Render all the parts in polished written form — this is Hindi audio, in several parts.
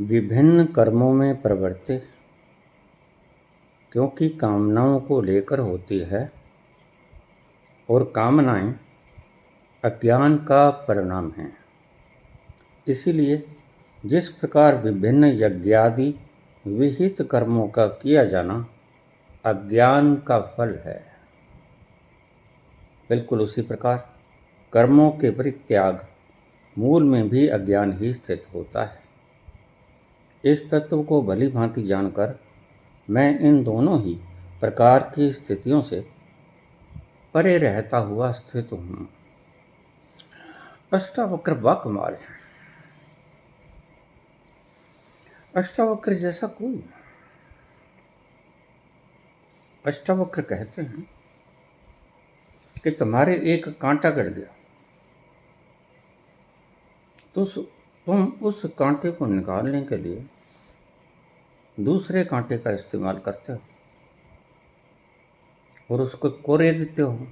विभिन्न कर्मों में प्रवृत्ति क्योंकि कामनाओं को लेकर होती है और कामनाएं अज्ञान का परिणाम हैं। इसीलिए जिस प्रकार विभिन्न यज्ञादि विहित कर्मों का किया जाना अज्ञान का फल है, बिल्कुल उसी प्रकार कर्मों के परित्याग मूल में भी अज्ञान ही स्थित होता है। इस तत्व को भली भांति जानकर मैं इन दोनों ही प्रकार की स्थितियों से परे रहता हुआ स्थित हूँ। अष्टावक्र बा कमाल है। अष्टावक्र जैसा कोई नहीं। अष्टावक्र कहते हैं कि तुम्हारे एक कांटा गड़ गया तो तुम उस कांटे को निकालने के लिए दूसरे कांटे का इस्तेमाल करते हो और उसको कोरे देते हो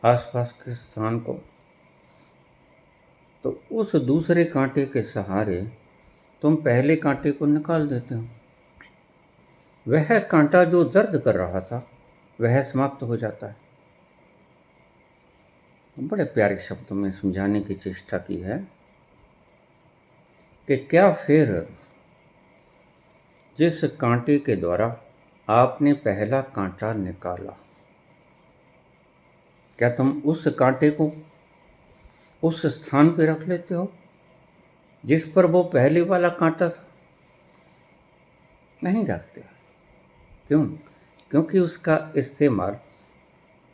आसपास के स्थान को। तो उस दूसरे कांटे के सहारे तुम पहले कांटे को निकाल देते हो। वह कांटा जो दर्द कर रहा था वह समाप्त हो जाता है। बड़े प्यारे शब्दों में समझाने की चेष्टा की है कि क्या फिर जिस कांटे के द्वारा आपने पहला कांटा निकाला, क्या तुम उस कांटे को उस स्थान पर रख लेते हो जिस पर वो पहले वाला कांटा था? नहीं रखते। क्यों? क्योंकि उसका इस्तेमाल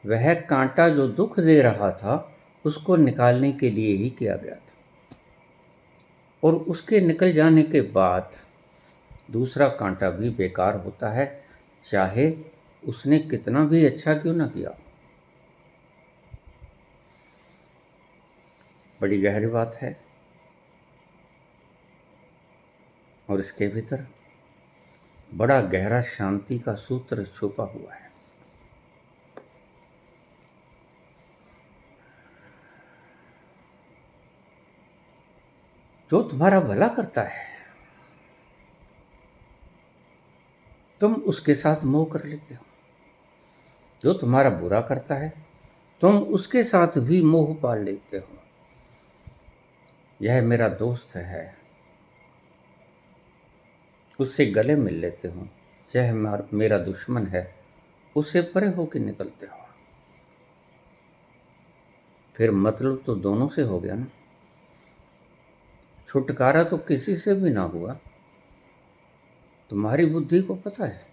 वह कांटा जो दुख दे रहा था उसको निकालने के लिए ही किया गया था, और उसके निकल जाने के बाद दूसरा कांटा भी बेकार होता है, चाहे उसने कितना भी अच्छा क्यों ना किया। बड़ी गहरी बात है और इसके भीतर बड़ा गहरा शांति का सूत्र छुपा हुआ है। जो तुम्हारा भला करता है तुम उसके साथ मोह कर लेते हो, जो तुम्हारा बुरा करता है तुम उसके साथ भी मोह पाल लेते हो। यह मेरा दोस्त है, उससे गले मिल लेते हो। यह मेरा दुश्मन है, उससे परे होकर निकलते हो। फिर मतलब तो दोनों से हो गया ना। छुटकारा तो किसी से भी ना हुआ। तुम्हारी बुद्धि को पता है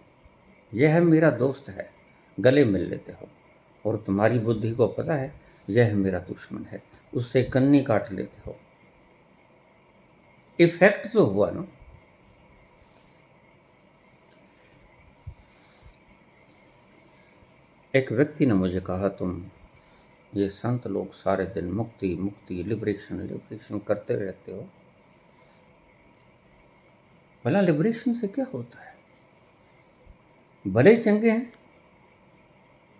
यह मेरा दोस्त है, गले मिल लेते हो, और तुम्हारी बुद्धि को पता है यह मेरा दुश्मन है, उससे कन्नी काट लेते हो। इफेक्ट तो हुआ ना। एक व्यक्ति ने मुझे कहा, तुम ये संत लोग सारे दिन मुक्ति मुक्ति लिबरेशन लिबरेशन करते रहते हो, भला लिबरेशन से क्या होता है? भले चंगे हैं,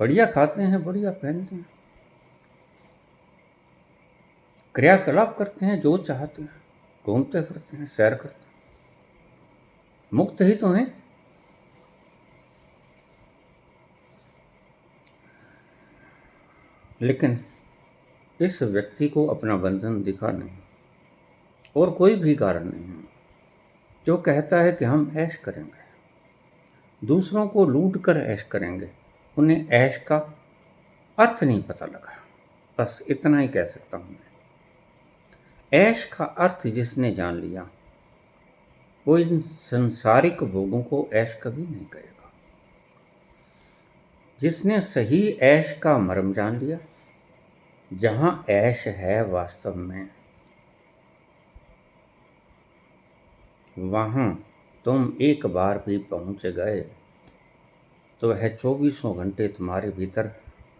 बढ़िया खाते हैं, बढ़िया पहनते हैं, क्रियाकलाप करते हैं जो चाहते हैं, घूमते फिरते हैं, सैर करते हैं, मुक्त ही तो हैं। लेकिन इस व्यक्ति को अपना बंधन दिखा नहीं, और कोई भी कारण नहीं है, जो कहता है कि हम ऐश करेंगे, दूसरों को लूट कर ऐश करेंगे। उन्हें ऐश का अर्थ नहीं पता लगा। बस इतना ही कह सकता हूं मैं। ऐश का अर्थ जिसने जान लिया वो इन संसारिक भोगों को ऐश कभी नहीं करेगा। जिसने सही ऐश का मर्म जान लिया, जहां ऐश है वास्तव में, वहां तुम एक बार भी पहुंच गए तो वह 24 घंटे तुम्हारे भीतर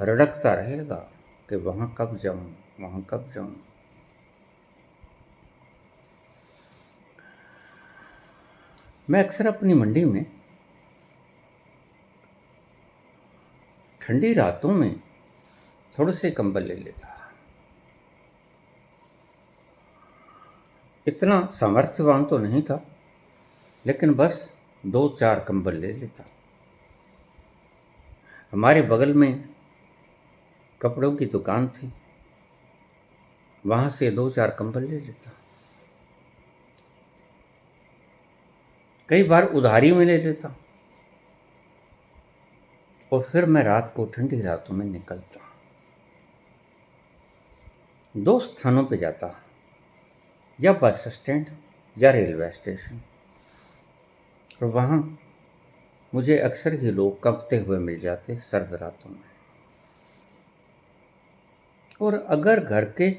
रड़कता रहेगा कि वहां कब जाऊं, वहां कब जाऊं। मैं अक्सर अपनी मंडी में ठंडी रातों में थोड़े से कंबल ले लेता, इतना सामर्थ्यवान तो नहीं था, लेकिन बस 2-4 कंबल ले लेता। हमारे बगल में कपड़ों की दुकान थी, वहाँ से 2-4 कंबल ले लेता। कई बार उधारी में ले लेता और फिर मैं रात को ठंडी रातों में निकलता। 2 स्थानों पे जाता, या बस स्टैंड या रेलवे स्टेशन, और वहाँ मुझे अक्सर ही लोग कँपते हुए मिल जाते सर्द रातों में। और अगर घर के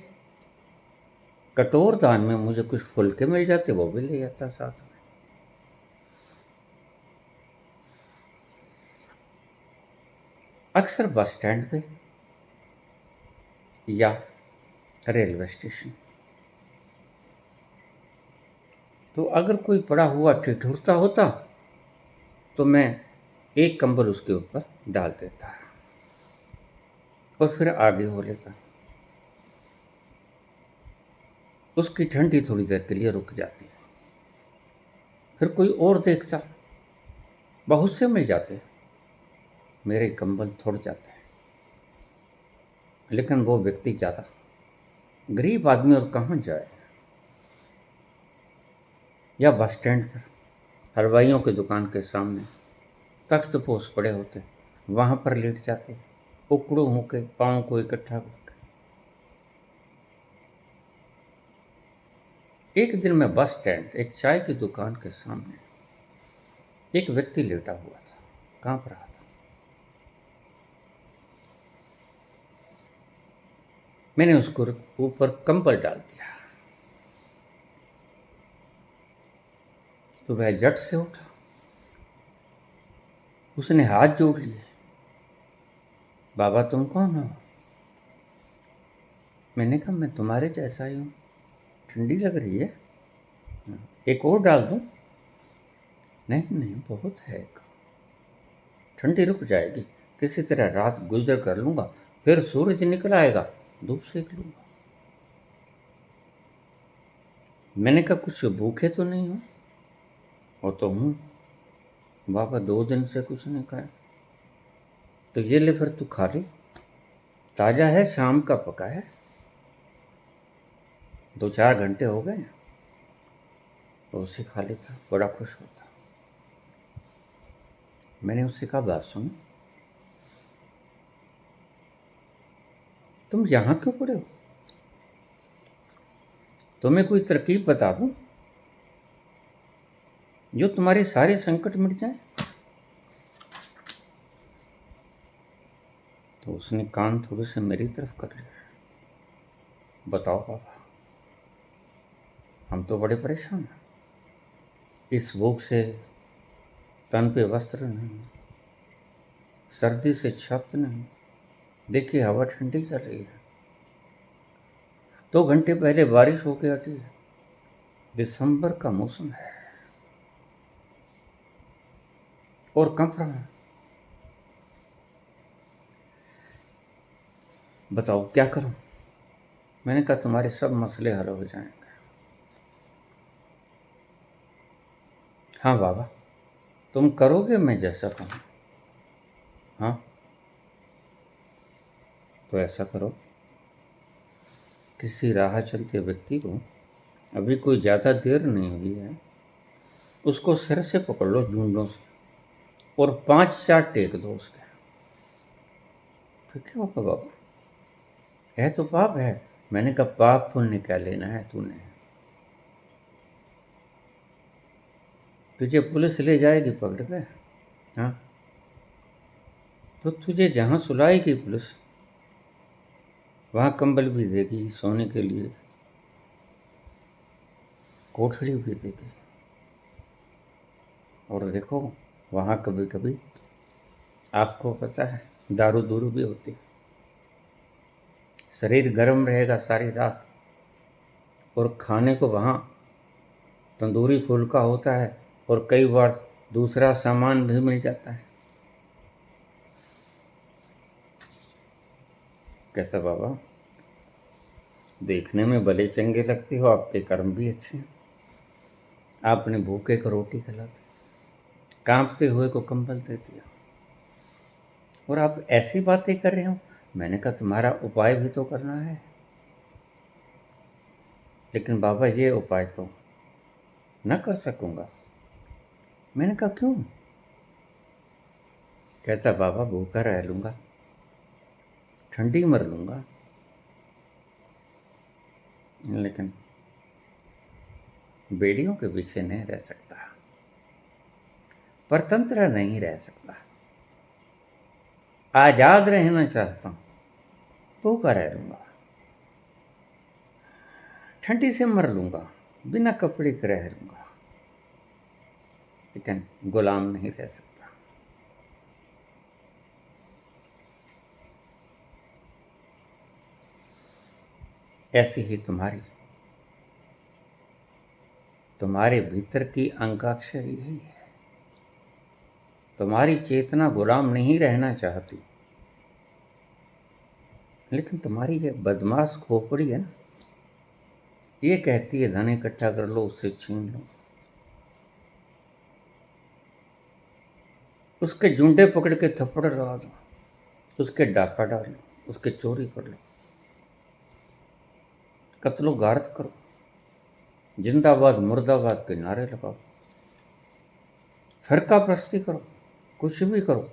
कटोरदान में मुझे कुछ फुलके मिल जाते, वो भी ले जाता साथ में। अक्सर बस स्टैंड पे या रेलवे स्टेशन। तो अगर कोई पड़ा हुआ ठिठुरता होता तो मैं एक कंबल उसके ऊपर डाल देता और फिर आगे हो लेता। उसकी ठंडी थोड़ी देर के लिए रुक जाती। फिर कोई और देखता, बहुत से मिल जाते, मेरे कंबल थोड़ जाते हैं। लेकिन वो व्यक्ति ज़्यादा गरीब आदमी और कहाँ जाए। या बस स्टैंड पर हलवाइयों की दुकान के सामने तख्त पोस पड़े होते, वहाँ पर लेट जाते, उकड़ू होके पाँव को इकट्ठा करके। एक दिन मैं बस स्टैंड एक चाय की दुकान के सामने एक व्यक्ति लेटा हुआ था, कांप रहा था। मैंने उसको ऊपर कंबल डाल दिया तो वह झट से उठा, उसने हाथ जोड़ लिए। बाबा तुम कौन हो? मैंने कहा मैं तुम्हारे जैसा ही हूँ, ठंडी लग रही है, एक और डाल दूँ? नहीं नहीं, बहुत है, ठंडी रुक जाएगी, किसी तरह रात गुजर कर लूँगा, फिर सूरज निकल आएगा, धूप सेक लूँगा। मैंने कहा कुछ भूखे तो नहीं हो? वो तो हूँ बाबा, 2 दिन से कुछ नहीं खाया। तो ये ले फिर तू खा ले, ताज़ा है, शाम का पका है, 2-4 घंटे हो गए। तो उसे खा लेता, बड़ा खुश होता। मैंने उससे कहा बात सुनो, तुम यहाँ क्यों पड़े हो? तुम्हें कोई तरकीब बता दूं जो तुम्हारे सारे संकट मिट जाए? तो उसने कान थोड़े से मेरी तरफ कर लिया। बताओ बाबा, हम तो बड़े परेशान हैं, इस भूख से तन पे वस्त्र नहीं, सर्दी से छत नहीं, देखिए हवा ठंडी चल रही है, 2 घंटे पहले बारिश होके हटी है, दिसंबर का मौसम है और कंप रहा है। बताओ क्या करूं? मैंने कहा तुम्हारे सब मसले हल हो जाएंगे। हाँ बाबा, तुम करोगे मैं जैसा कहूँ? हाँ, तो ऐसा करो, किसी राह चलते व्यक्ति को अभी कोई ज़्यादा देर नहीं हुई है, उसको सिर से पकड़ लो जूंडों से और 5-4 टेक दो उसके। फिर क्या होगा बाबा? है तो पाप है। मैंने कहा पाप पुण्य क्या लेना है तूने? तुझे पुलिस ले जाएगी पकड़ के, हाँ, तो तुझे जहाँ सुलाएगी पुलिस, वहाँ कंबल भी देगी, सोने के लिए कोठड़ी भी देगी। और देखो, वहाँ कभी कभी आपको पता है दारू दूरू भी होती, शरीर गर्म रहेगा सारी रात, और खाने को वहाँ तंदूरी फुल्का होता है, और कई बार दूसरा सामान भी मिल जाता है। कहता बाबा देखने में भले चंगे लगते हो, आपके कर्म भी अच्छे हैं। आपने भूखे को रोटी खिला दी, कांपते हुए को कंबल दे दिया, और आप ऐसी बातें कर रहे हो। मैंने कहा तुम्हारा उपाय भी तो करना है। लेकिन बाबा ये उपाय तो न कर सकूंगा। मैंने कहा क्यों? कहता बाबा भूखा रह लूंगा, ठंडी मर लूंगा, लेकिन बेड़ियों के पीछे नहीं रह सकता, परतंत्र नहीं रह सकता, आजाद रहना चाहता हूं, भूखा रह लूंगा, ठंडी से मर लूंगा, बिना कपड़े के रह लूंगा, लेकिन गुलाम नहीं रह सकता। ऐसी ही तुम्हारे भीतर की अंकाक्षर यही है। तुम्हारी चेतना गुलाम नहीं रहना चाहती, लेकिन तुम्हारी ये बदमाश खोपड़ी है ना, ये कहती है धन इकट्ठा कर लो, उससे छीन लो, उसके जूंडे पकड़ के थप्पड़ लगा दो, उसके डाका डाल लो, उसके चोरी कर लो, कत्लो गारत करो, जिंदाबाद मुर्दाबाद के नारे लगाओ, फिरका प्रस्ती करो, कुछ भी करो।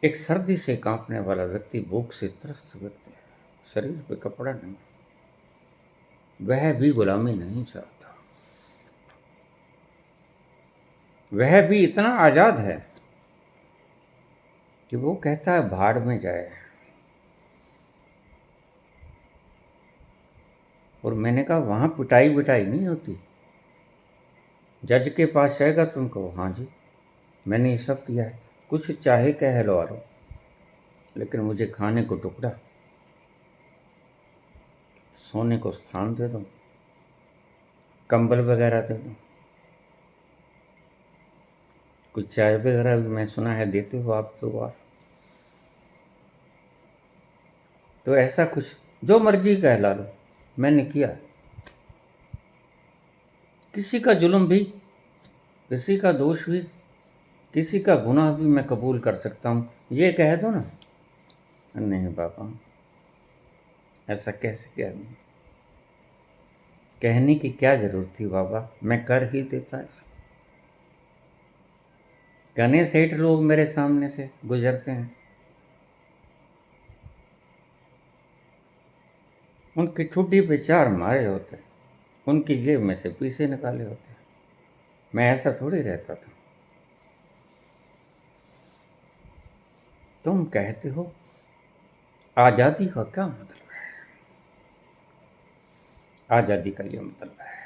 एक सर्दी से कांपने वाला व्यक्ति, भूख से त्रस्त व्यक्ति, शरीर पे कपड़ा नहीं, वह भी गुलामी नहीं चाहता। वह भी इतना आजाद है कि वो कहता है भाड़ में जाए। और मैंने कहा वहां पिटाई बिटाई नहीं होती। जज के पास जाएगा, तुम कहो हाँ जी मैंने ये सब किया है, कुछ चाहे कहलवा लो, लेकिन मुझे खाने को टुकड़ा, सोने को स्थान दे दो, कंबल वगैरह दे दो, कुछ चाय वगैरह भी मैं सुना है देते हो आप 2 बार। तो ऐसा कुछ जो मर्जी कहला लो, मैंने किया। किसी का जुल्म भी, किसी का दोष भी, किसी का गुनाह भी मैं कबूल कर सकता हूँ, ये कह दो ना। नहीं बाबा, ऐसा कैसे कह दूँ? कहने की क्या जरूरत थी बाबा, मैं कर ही देता ऐसा। गणेश सेठ लोग मेरे सामने से गुजरते हैं, उनकी ठुड्डी पे 4 मारे होते, उनकी जेब में से पैसे निकाले होते, मैं ऐसा थोड़ी रहता था। तुम कहते हो आजादी का क्या मतलब है? आजादी का ये मतलब है,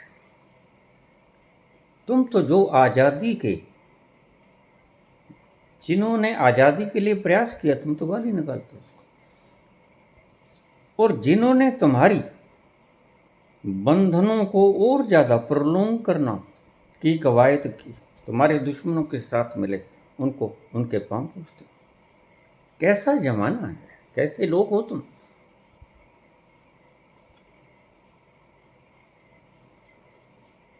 तुम तो जो आजादी के, जिन्होंने आजादी के लिए प्रयास किया, तुम तो गाली निकालते हो उसको। और जिन्होंने तुम्हारी बंधनों को और ज्यादा प्रलोम करना की कवायद की, तुम्हारे दुश्मनों के साथ मिले, उनको उनके पांव पूछते हो। कैसा जमाना है, कैसे लोग हो तुम?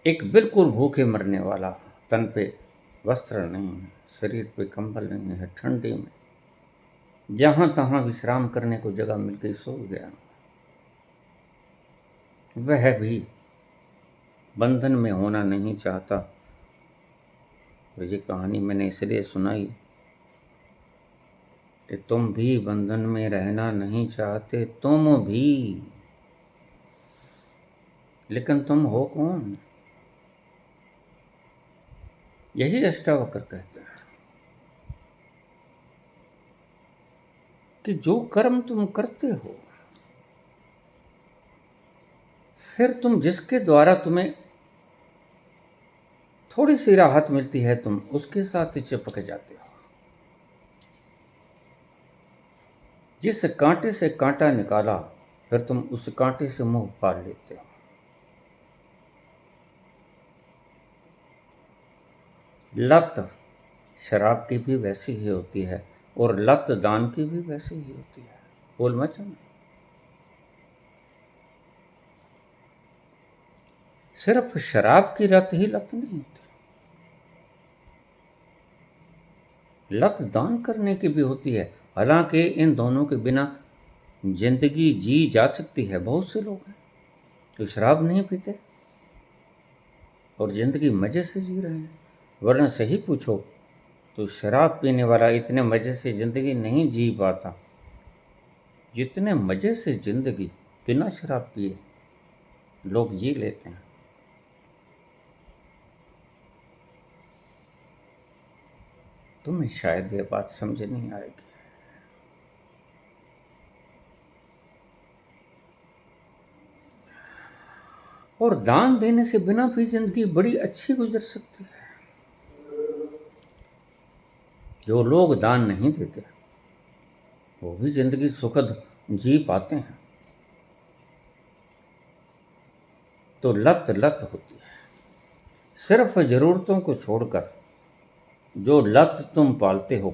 एक बिल्कुल भूखे मरने वाला, तन पे वस्त्र नहीं है, शरीर पे कंबल नहीं है, ठंडी में जहां तहां विश्राम करने को जगह मिल गई, सो गया, वह भी बंधन में होना नहीं चाहता। और ये कहानी मैंने इसलिए सुनाई कि तुम भी बंधन में रहना नहीं चाहते, तुम भी। लेकिन तुम हो कौन? यही अष्टावक्र कहते हैं कि जो कर्म तुम करते हो, फिर तुम जिसके द्वारा तुम्हें थोड़ी सी राहत मिलती है, तुम उसके साथ ही चिपक जाते हो। जिस कांटे से कांटा निकाला, फिर तुम उस कांटे से मुंह फाड़ लेते हो। लत शराब की भी वैसी ही होती है, और लत दान की भी वैसे ही होती है। बोल मचन, सिर्फ शराब की लत ही लत नहीं होती, लत दान करने की भी होती है। हालांकि इन दोनों के बिना जिंदगी जी जा सकती है। बहुत से लोग हैं जो शराब नहीं पीते और जिंदगी मजे से जी रहे हैं। वरना सही पूछो तो शराब पीने वाला इतने मजे से जिंदगी नहीं जी पाता जितने मजे से जिंदगी बिना शराब पिए लोग जी लेते हैं। तुम्हें शायद ये बात समझ नहीं आएगी। और दान देने से बिना भी जिंदगी बड़ी अच्छी गुजर सकती है। जो लोग दान नहीं देते वो भी जिंदगी सुखद जी पाते हैं। तो लत लत होती है। सिर्फ जरूरतों को छोड़कर जो लत तुम पालते हो,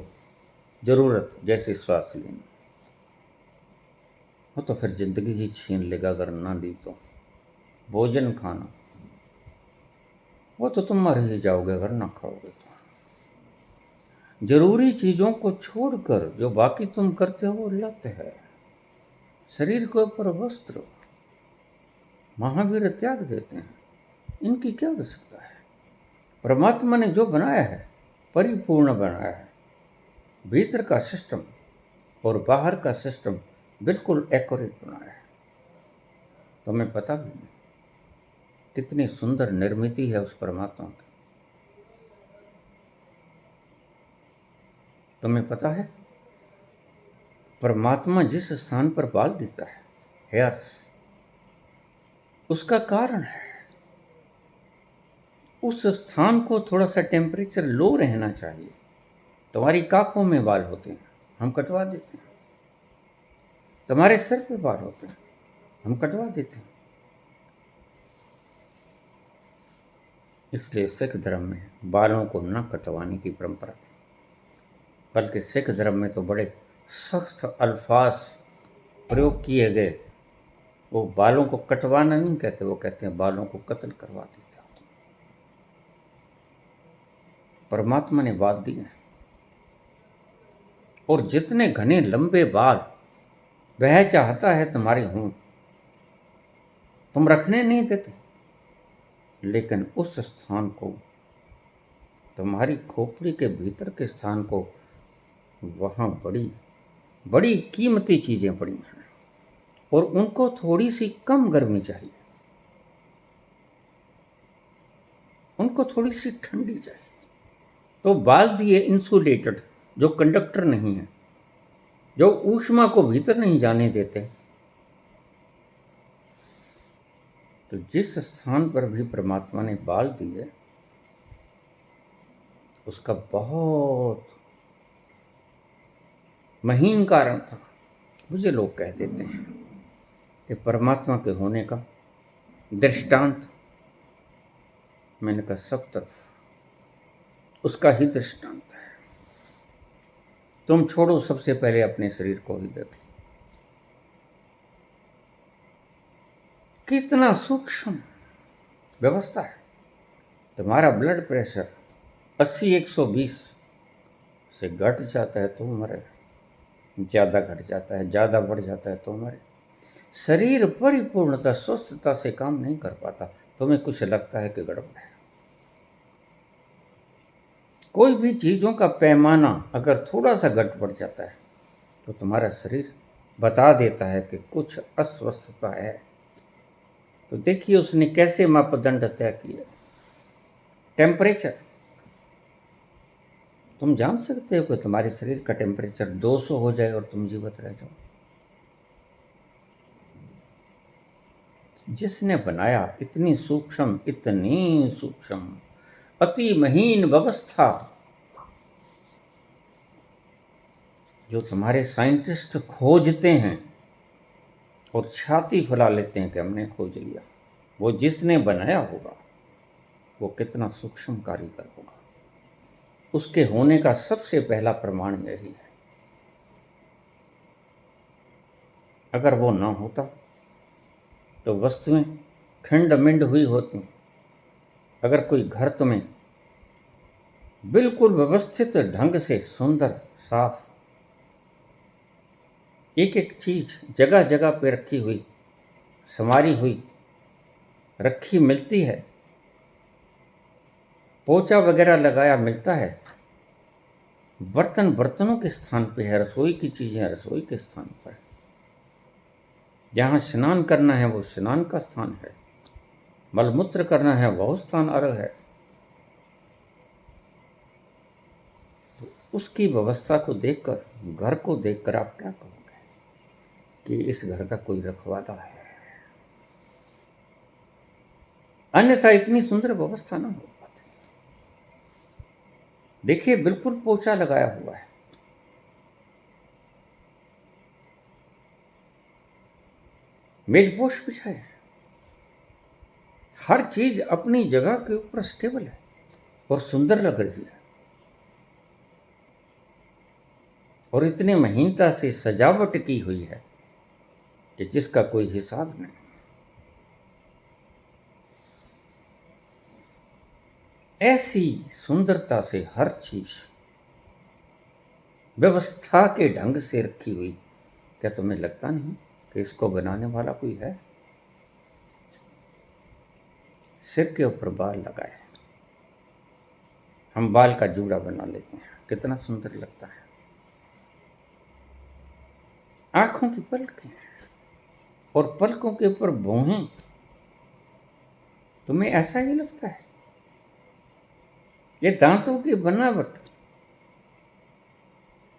जरूरत जैसे श्वास लेना, वो तो फिर जिंदगी ही छीन लेगा अगर ना ली तो। भोजन खाना, वो तो तुम मर ही जाओगे अगर ना खाओगे तो। जरूरी चीजों को छोड़कर जो बाकी तुम करते हो वो लत है। शरीर के ऊपर वस्त्र महावीर त्याग देते हैं, इनकी क्या आवश्यकता है। परमात्मा ने जो बनाया है परिपूर्ण बनाया है। भीतर का सिस्टम और बाहर का सिस्टम बिल्कुल एक्यूरेट बनाया है। तुम्हें पता भी नहीं कितनी सुंदर निर्मिति है उस परमात्मा की। तुम्हें पता है परमात्मा जिस स्थान पर बाल देता है, हेयर्स, उसका कारण है उस स्थान को थोड़ा सा टेम्परेचर लो रहना चाहिए। तुम्हारी काखों में बाल होते हैं, हम कटवा देते हैं। तुम्हारे सिर पे बाल होते हैं, हम कटवा देते हैं। इसलिए सिख धर्म में बालों को न कटवाने की परंपरा थी। बल्कि सिख धर्म में तो बड़े सख्त अल्फाज प्रयोग किए गए। वो बालों को कटवाना नहीं कहते, वो कहते हैं बालों को कत्ल करवा देते। परमात्मा ने बाल दिए हैं और जितने घने लंबे बाल वह चाहता है तुम्हारे हों, तुम रखने नहीं देते। लेकिन उस स्थान को, तुम्हारी खोपड़ी के भीतर के स्थान को, वहाँ बड़ी बड़ी कीमती चीजें पड़ी हैं और उनको थोड़ी सी कम गर्मी चाहिए, उनको थोड़ी सी ठंडी चाहिए। तो बाल दिए इंसुलेटेड, जो कंडक्टर नहीं है, जो ऊष्मा को भीतर नहीं जाने देते। तो जिस स्थान पर भी परमात्मा ने बाल दिए उसका बहुत महीन कारण था। मुझे लोग कह देते हैं कि परमात्मा के होने का दृष्टांत, मैंने कहा सब तरफ उसका ही दृष्टांत है। तुम छोड़ो, सबसे पहले अपने शरीर को ही देख लो, कितना सूक्ष्म व्यवस्था है। तुम्हारा ब्लड प्रेशर 80-120 से घट जाता है तो मरे, ज़्यादा घट जाता है, ज़्यादा बढ़ जाता है तो मरे। शरीर परिपूर्णता स्वस्थता से काम नहीं कर पाता, तुम्हें कुछ लगता है कि गड़बड़ है। कोई भी चीज़ों का पैमाना अगर थोड़ा सा घट बढ़ जाता है तो तुम्हारा शरीर बता देता है कि कुछ अस्वस्थता है। तो देखिए उसने कैसे मापदंड तय किए। टेम्परेचर, तुम जान सकते हो कि तुम्हारे शरीर का टेम्परेचर 200 हो जाए और तुम जीवित रह जाओ। जिसने बनाया इतनी सूक्ष्म अति महीन व्यवस्था, जो तुम्हारे साइंटिस्ट खोजते हैं और छाती फैला लेते हैं कि हमने खोज लिया, वो जिसने बनाया होगा वो कितना सूक्ष्म कारीगर होगा। उसके होने का सबसे पहला प्रमाण यही है। अगर वो न होता तो वस्तुएं खंड मिंड हुई होती। अगर कोई घर तुम्हें बिल्कुल व्यवस्थित ढंग से सुंदर साफ एक एक चीज जगह जगह पे रखी हुई संवारी हुई रखी मिलती है, पोछा वगैरह लगाया मिलता है, बर्तन बर्तनों के स्थान पे है, रसोई की चीजें रसोई के स्थान पर है, जहाँ स्नान करना है वो स्नान का स्थान है, मलमूत्र करना है वह स्थान अलग है, तो उसकी व्यवस्था को देखकर, घर को देखकर आप क्या कहोगे कि इस घर का कोई रखवाला है। अन्यथा इतनी सुंदर व्यवस्था ना हो पाती। देखिए बिल्कुल पोछा लगाया हुआ है, मेजपोश बिछा है, हर चीज अपनी जगह के ऊपर स्टेबल है और सुंदर लग रही है, और इतने महीनता से सजावट की हुई है कि जिसका कोई हिसाब नहीं। ऐसी सुंदरता से हर चीज व्यवस्था के ढंग से रखी हुई, क्या तुम्हें लगता नहीं कि इसको बनाने वाला कोई है। सिर के ऊपर बाल लगाए, हम बाल का जूड़ा बना लेते हैं, कितना सुंदर लगता है। आंखों की पलकें और पलकों के ऊपर भौहें, तुम्हें ऐसा ही लगता है। ये दांतों की बनावट,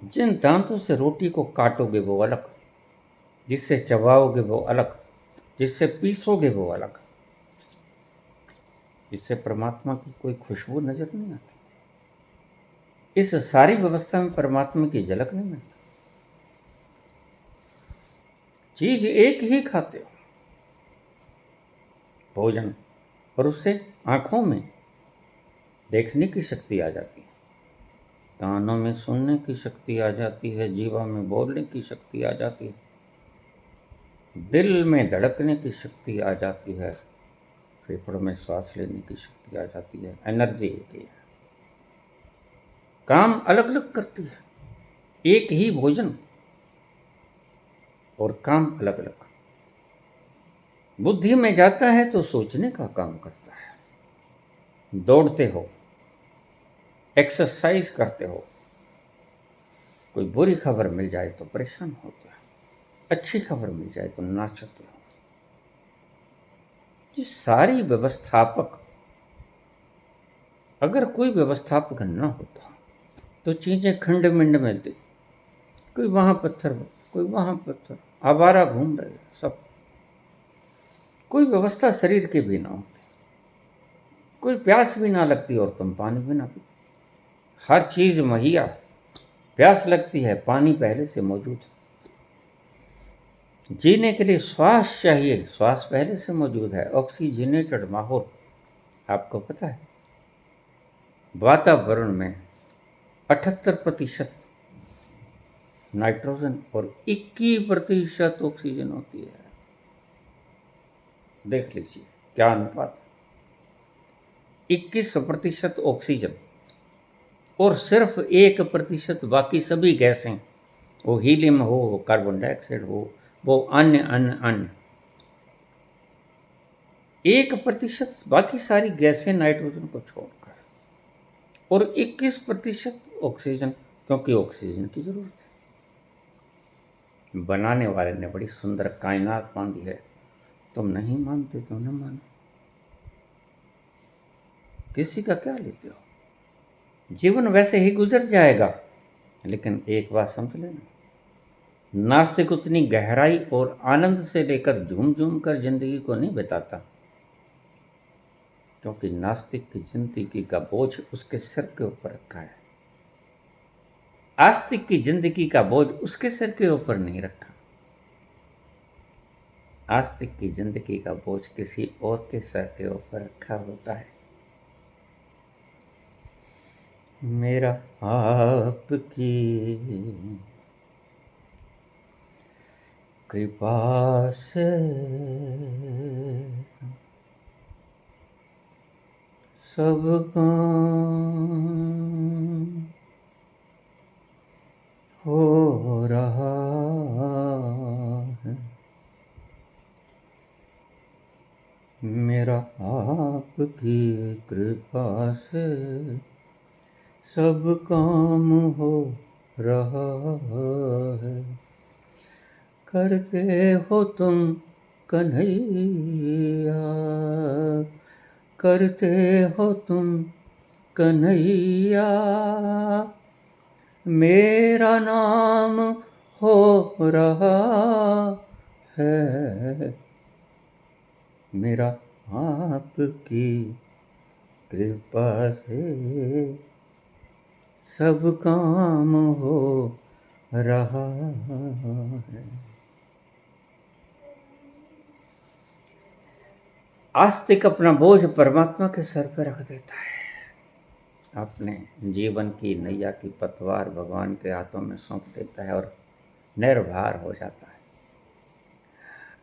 जिन दांतों से रोटी को काटोगे वो अलग, जिससे चबाओगे वो अलग, जिससे पीसोगे वो अलग, इससे परमात्मा की कोई खुशबू नजर नहीं आती। इस सारी व्यवस्था में परमात्मा की झलक नहीं मिलती। चीज एक ही खाते हो, भोजन, और उससे आंखों में देखने की शक्ति आ जाती है, कानों में सुनने की शक्ति आ जाती है, जीवा में बोलने की शक्ति आ जाती है, दिल में धड़कने की शक्ति आ जाती है, फेफड़ों में सांस लेने की शक्ति आ जाती है। एनर्जी एक ही है, काम अलग अलग करती है, एक ही भोजन और काम अलग अलग। बुद्धि में जाता है तो सोचने का काम करता है, दौड़ते हो, एक्सरसाइज करते हो, कोई बुरी खबर मिल जाए तो परेशान होते हो, अच्छी खबर मिल जाए तो नाचते हो। ये सारी व्यवस्थापक, अगर कोई व्यवस्थापक न होता तो चीजें खंड मिंड मिलती, कोई वहां पत्थर, कोई वहां पत्थर, आवारा घूम रहे सब, कोई व्यवस्था शरीर की भी ना होती, कोई प्यास भी ना लगती और तुम पानी भी ना पीते, हर चीज मुहैया, प्यास लगती है पानी पहले से मौजूद है, जीने के लिए श्वास चाहिए, श्वास पहले से मौजूद है, ऑक्सीजनेटेड माहौल। आपको पता है वातावरण में 78% नाइट्रोजन और 21% ऑक्सीजन होती है। देख लीजिए क्या अनुपात, 21% ऑक्सीजन और सिर्फ 1% बाकी सभी गैसें, वो हीलियम हो, वो कार्बन डाइऑक्साइड हो, वो अन्य अन्य अन्य, 1% बाकी सारी गैसें नाइट्रोजन को छोड़कर, और 21% ऑक्सीजन, क्योंकि ऑक्सीजन की जरूरत है। बनाने वाले ने बड़ी सुंदर कायनात बांधी है, तुम नहीं मानते तो न मानो, किसी का क्या लेते हो, जीवन वैसे ही गुजर जाएगा। लेकिन एक बात समझ लेना, नास्तिक उतनी गहराई और आनंद से लेकर झूम झूम कर जिंदगी को नहीं बिताता, क्योंकि नास्तिक की जिंदगी का बोझ उसके सिर के ऊपर रखा है, आस्तिक की जिंदगी का बोझ उसके सिर के ऊपर नहीं रखा। आस्तिक की जिंदगी का बोझ किसी और के सर के ऊपर रखा होता है। मेरा आपकी कृपा से सब काम हो रहा है। मेरा आपकी कृपा से सब काम हो रहा है। करते हो तुम कन्हैया, करते हो तुम कन्हैया, मेरा नाम हो रहा है। मेरा आपकी कृपा से सब काम हो रहा है। आस्तिक अपना बोझ परमात्मा के सर पर रख देता है, अपने जीवन की नैया की पतवार भगवान के हाथों में सौंप देता है और निर्भर हो जाता है।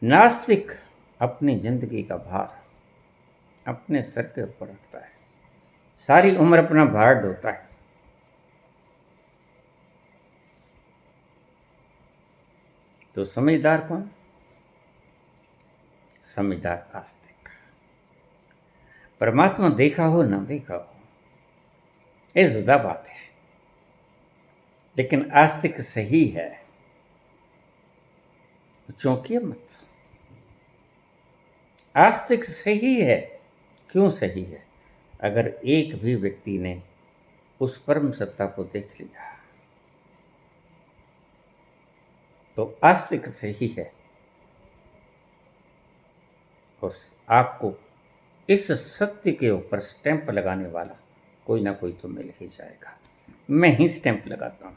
नास्तिक अपनी जिंदगी का भार अपने सर के ऊपर रखता है, सारी उम्र अपना भार ढोता है। तो समझदार कौन? समझदार आस्तिक। परमात्मा देखा हो ना देखा हो ये जुदा बात है, लेकिन आस्तिक सही है, चौंकिए मत। आस्तिक सही है। क्यों सही है? अगर एक भी व्यक्ति ने उस परम सत्ता को देख लिया तो आस्तिक सही है, और आपको इस सत्य के ऊपर स्टैंप लगाने वाला कोई ना कोई तो मिल ही जाएगा। मैं ही स्टैंप लगाता हूं।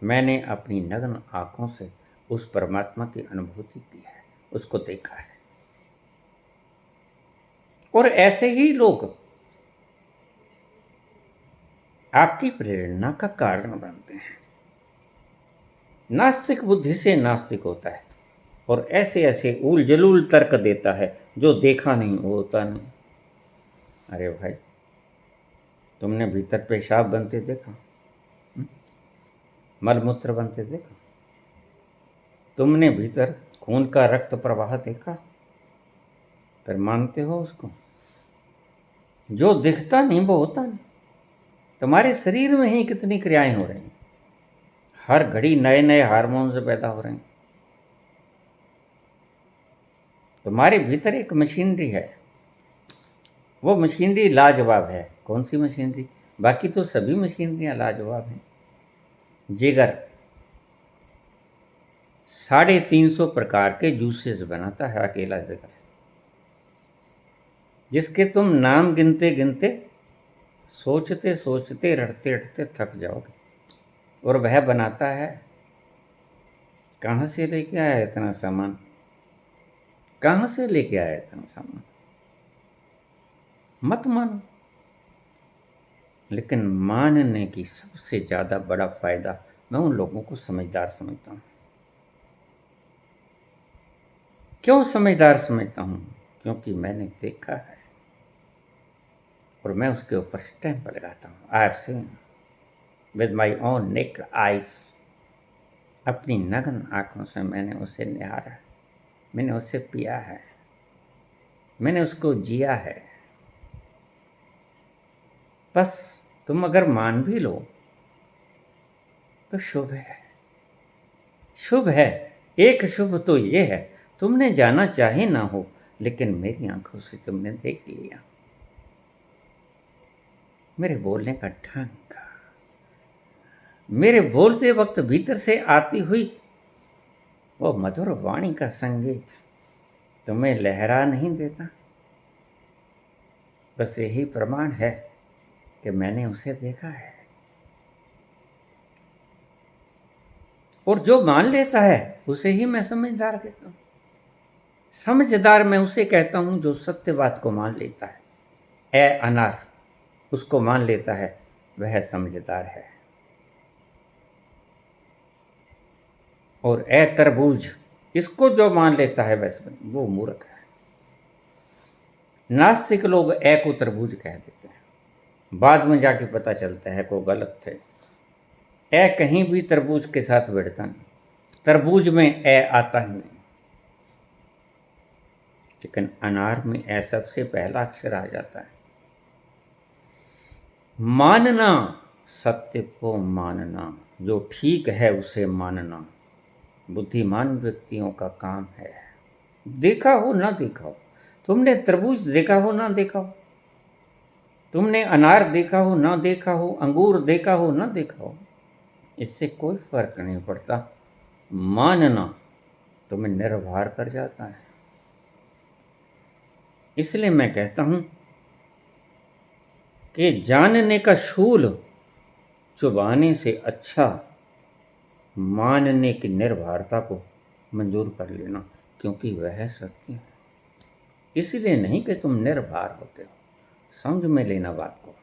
मैंने अपनी नग्न आंखों से उस परमात्मा की अनुभूति की है, उसको देखा है। और ऐसे ही लोग आपकी प्रेरणा का कारण बनते हैं। नास्तिक बुद्धि से नास्तिक होता है और ऐसे ऐसे उल जलूल तर्क देता है, जो देखा नहीं वो होता नहीं। अरे भाई, तुमने भीतर पेशाब बनते देखा? मलमूत्र बनते देखा? तुमने भीतर खून का रक्त प्रवाह देखा? फिर मानते हो उसको? जो दिखता नहीं वो होता नहीं। तुम्हारे शरीर में ही कितनी क्रियाएं हो रही हैं, हर घड़ी नए नए हार्मोन्स पैदा हो रहे हैं। तुम्हारे भीतर एक मशीनरी है, वो मशीनरी लाजवाब है। कौन सी मशीनरी? बाकी तो सभी मशीनरियां लाजवाब हैं। जिगर 350 प्रकार के जूसेस बनाता है, अकेला जिगर, जिसके तुम नाम गिनते गिनते सोचते सोचते रटते रटते थक जाओगे। और वह बनाता है। कहाँ से लेके आया इतना सामान? कहाँ से लेके आया इतना सामान? मत मानो। लेकिन मानने की सबसे ज़्यादा बड़ा फायदा मैं उन लोगों को समझदार समझता हूँ। क्यों समझदार समझता हूँ? क्योंकि मैंने देखा है और मैं उसके ऊपर स्टैंप लगाता हूँ। I have seen with my own necked eyes. अपनी नग्न आंखों से मैंने उसे निहारा, मैंने उसे पिया है, मैंने उसको जिया है। बस तुम अगर मान भी लो तो शुभ है। शुभ है। एक शुभ तो ये है, तुमने जाना चाहे ना हो, लेकिन मेरी आंखों से तुमने देख लिया। मेरे बोलने का ढंग, मेरे बोलते वक्त भीतर से आती हुई वो मधुर वाणी का संगीत तुम्हें लहरा नहीं देता? बस यही प्रमाण है कि मैंने उसे देखा है। और जो मान लेता है उसे ही मैं समझदार कहता हूँ। समझदार मैं उसे कहता हूँ जो सत्य बात को मान लेता है। ए अनार उसको मान लेता है, वह समझदार है। और ए तरबूज, इसको जो मान लेता है वैसे वो मूर्ख है। नास्तिक लोग ए को तरबूज कह देते हैं, बाद में जाके पता चलता है को गलत थे। ए कहीं भी तरबूज के साथ बैठता नहीं, तरबूज में ए आता ही नहीं, लेकिन अनार में ए सबसे पहला अक्षर आ जाता है। मानना, सत्य को मानना, जो ठीक है उसे मानना बुद्धिमान व्यक्तियों का काम है। देखा हो ना देखा हो, तुमने तरबूज देखा हो ना देखा हो, तुमने अनार देखा हो ना देखा हो, अंगूर देखा हो ना देखा हो, इससे कोई फर्क नहीं पड़ता। मानना तुम्हें निर्भर कर जाता है। इसलिए मैं कहता हूं कि जानने का शूल चुबाने से अच्छा मानने की निर्भरता को मंजूर कर लेना, क्योंकि वह सत्य है। इसलिए नहीं कि तुम निर्भर होते हो, समझ में लेना बात को।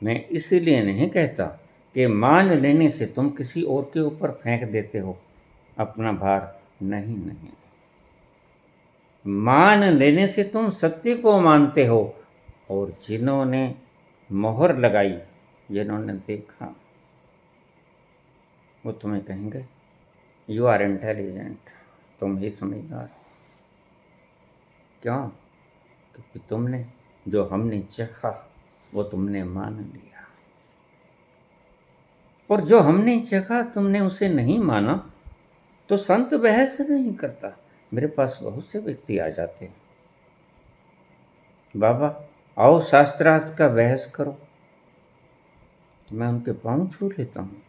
मैं इसलिए नहीं कहता कि मान लेने से तुम किसी और के ऊपर फेंक देते हो अपना भार, नहीं नहीं। मान लेने से तुम सत्य को मानते हो, और जिन्होंने मोहर लगाई, जिन्होंने देखा, वो तुम्हें कहेंगे यू आर इंटेलिजेंट, तुम ही समझदार हो। क्यों? क्योंकि तुमने जो हमने चखा वो तुमने मान लिया, और जो हमने चखा तुमने उसे नहीं माना। तो संत बहस नहीं करता। मेरे पास बहुत से व्यक्ति आ जाते हैं, बाबा आओ शास्त्रार्थ का बहस करो, तो मैं उनके पांव छू लेता हूँ,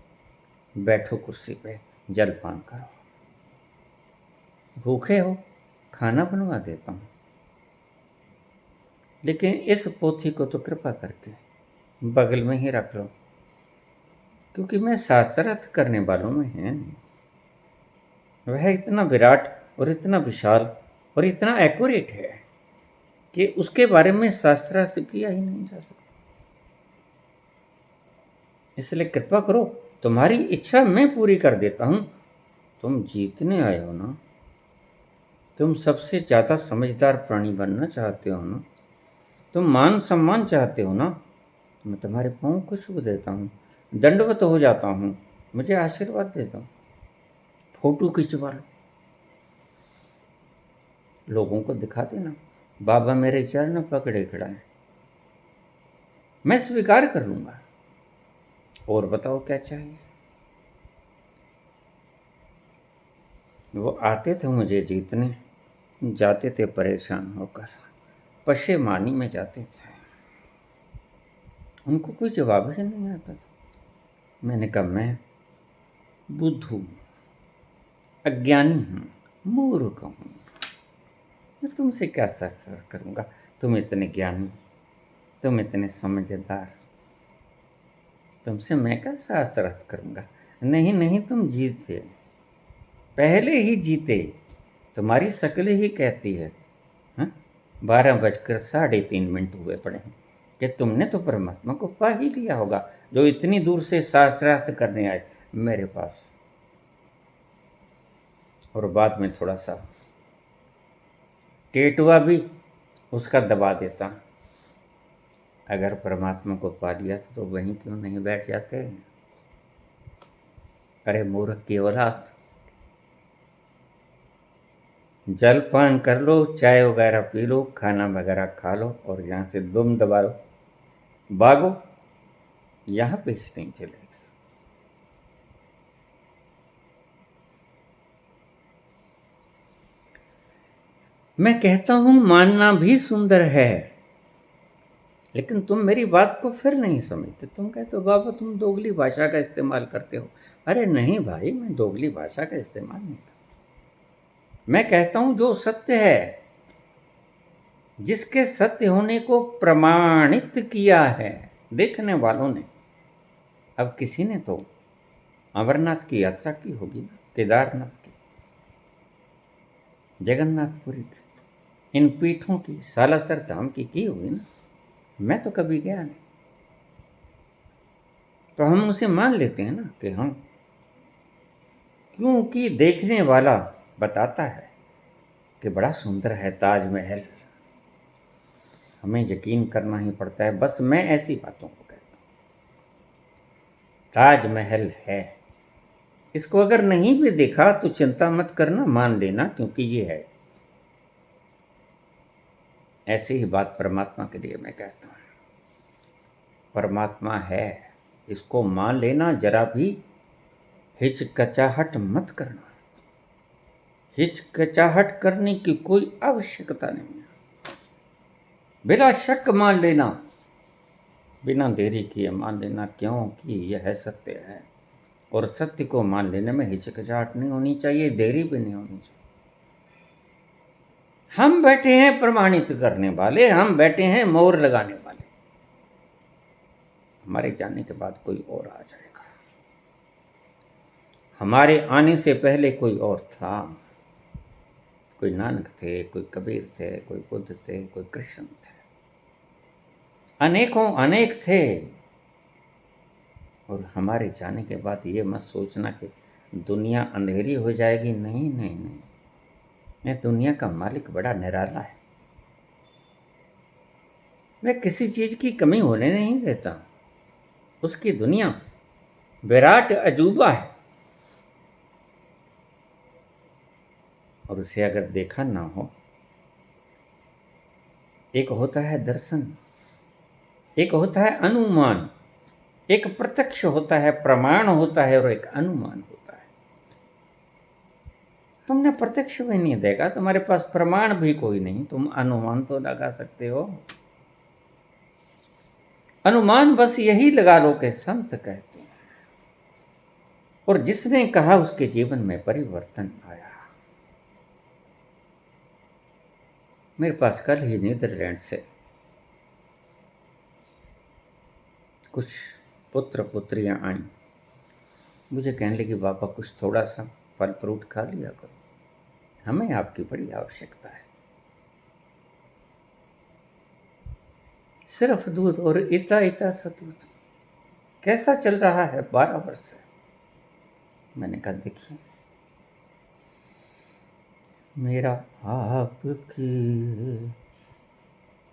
बैठो कुर्सी पे, जलपान करो, भूखे हो खाना बनवा देता हूँ, लेकिन इस पोथी को तो कृपा करके बगल में ही रख लो, क्योंकि मैं शास्त्रार्थ करने वालों में है नहीं। वह इतना विराट और इतना विशाल और इतना एक्यूरेट है कि उसके बारे में शास्त्रार्थ किया ही नहीं जा सकता। इसलिए कृपा करो, तुम्हारी इच्छा मैं पूरी कर देता हूं। तुम जीतने आए हो ना, तुम सबसे ज्यादा समझदार प्राणी बनना चाहते हो ना, तुम मान सम्मान चाहते हो ना, तो मैं तुम्हारे पाँव को छू देता हूँ, दंडवत हो जाता हूँ, मुझे आशीर्वाद देता हूँ, फोटो खिंचवा लो, लोगों को दिखा देना बाबा मेरे चरण पकड़े खड़ा है, मैं स्वीकार कर लूंगा। और बताओ क्या चाहिए। वो आते थे मुझे जीतने, जाते थे परेशान होकर, पशेमानी में जाते थे, उनको कोई जवाब ही नहीं आता था। मैंने कहा मैं बुद्धू, अज्ञानी हूँ, मूर्ख हूँ, मैं तुमसे क्या शास्त्र करूँगा। तुम इतने ज्ञानी, तुम इतने समझदार, तुमसे मैं क्या शास्त्रार्थ करूँगा। नहीं नहीं, तुम जीते, पहले ही जीते, तुम्हारी शक्ल ही कहती है। 12:3:30 हुए पड़े हैं कि तुमने तो परमात्मा को पा ही लिया होगा, जो इतनी दूर से शास्त्रार्थ करने आए मेरे पास। और बाद में थोड़ा सा टेटुआ भी उसका दबा देता, अगर परमात्मा को पा लिया तो वहीं क्यों नहीं बैठ जाते। अरे मूर्ख की औलाद, जलपान कर लो, चाय वगैरह पी लो, खाना वगैरह खा लो, और यहाँ से दुम दबा लो, भागो, यहाँ पे नहीं चलेगी। मैं कहता हूं मानना भी सुंदर है, लेकिन तुम मेरी बात को फिर नहीं समझते। तुम कहते हो बाबा तुम दोगली भाषा का इस्तेमाल करते हो। अरे नहीं भाई, मैं दोगली भाषा का इस्तेमाल नहीं करता। मैं कहता हूं जो सत्य है, जिसके सत्य होने को प्रमाणित किया है देखने वालों ने। अब किसी ने तो अमरनाथ की यात्रा की होगी ना, केदारनाथ की, जगन्नाथपुरी की, इन पीठों की, सालासर धाम की होगी ना। मैं तो कभी गया नहीं, तो हम उसे मान लेते हैं ना कि हाँ, क्योंकि देखने वाला बताता है कि बड़ा सुंदर है ताजमहल। हमें यकीन करना ही पड़ता है। बस मैं ऐसी बातों को कहता हूँ। ताजमहल है, इसको अगर नहीं भी देखा तो चिंता मत करना, मान लेना, क्योंकि ये है। ऐसी ही बात परमात्मा के लिए मैं कहता हूँ। परमात्मा है, इसको मान लेना, जरा भी हिचकिचाहट मत करना। हिचकिचाहट करने की कोई आवश्यकता नहीं है। बिना शक मान लेना, बिना देरी किए मान लेना, क्योंकि यह सत्य है। और सत्य को मान लेने में हिचकिचाहट नहीं होनी चाहिए, देरी भी नहीं होनी चाहिए। हम बैठे हैं प्रमाणित करने वाले, हम बैठे हैं मोहर लगाने वाले। हमारे जाने के बाद कोई और आ जाएगा। हमारे आने से पहले कोई और था। कोई नानक थे, कोई कबीर थे, कोई बुद्ध थे, कोई कृष्ण थे, अनेकों अनेक थे। और हमारे जाने के बाद ये मत सोचना कि दुनिया अंधेरी हो जाएगी। नहीं नहीं नहीं, मैं दुनिया का मालिक बड़ा निराला है। मैं किसी चीज की कमी होने नहीं देता। उसकी दुनिया विराट अजूबा है, और उसे अगर देखा ना हो, एक होता है दर्शन, एक होता है अनुमान, एक प्रत्यक्ष होता है, प्रमाण होता है, और एक अनुमान होता है। तुमने प्रत्यक्ष भी नहीं देखा, तुम्हारे पास प्रमाण भी कोई नहीं, तुम अनुमान तो लगा सकते हो। अनुमान बस यही लगा लो कि संत कहते हैं, और जिसने कहा उसके जीवन में परिवर्तन आया। मेरे पास कल ही नीदरलैंड से कुछ पुत्र पुत्रियां आई। मुझे कहने लगी, बाबा कुछ थोड़ा सा फल फ्रूट खा लिया करो, हमें आपकी बड़ी आवश्यकता है। सिर्फ दूध, और इतना इतना सा दूध। कैसा चल रहा है 12 वर्ष से? मैंने कहा, देखिए, मेरा आपकी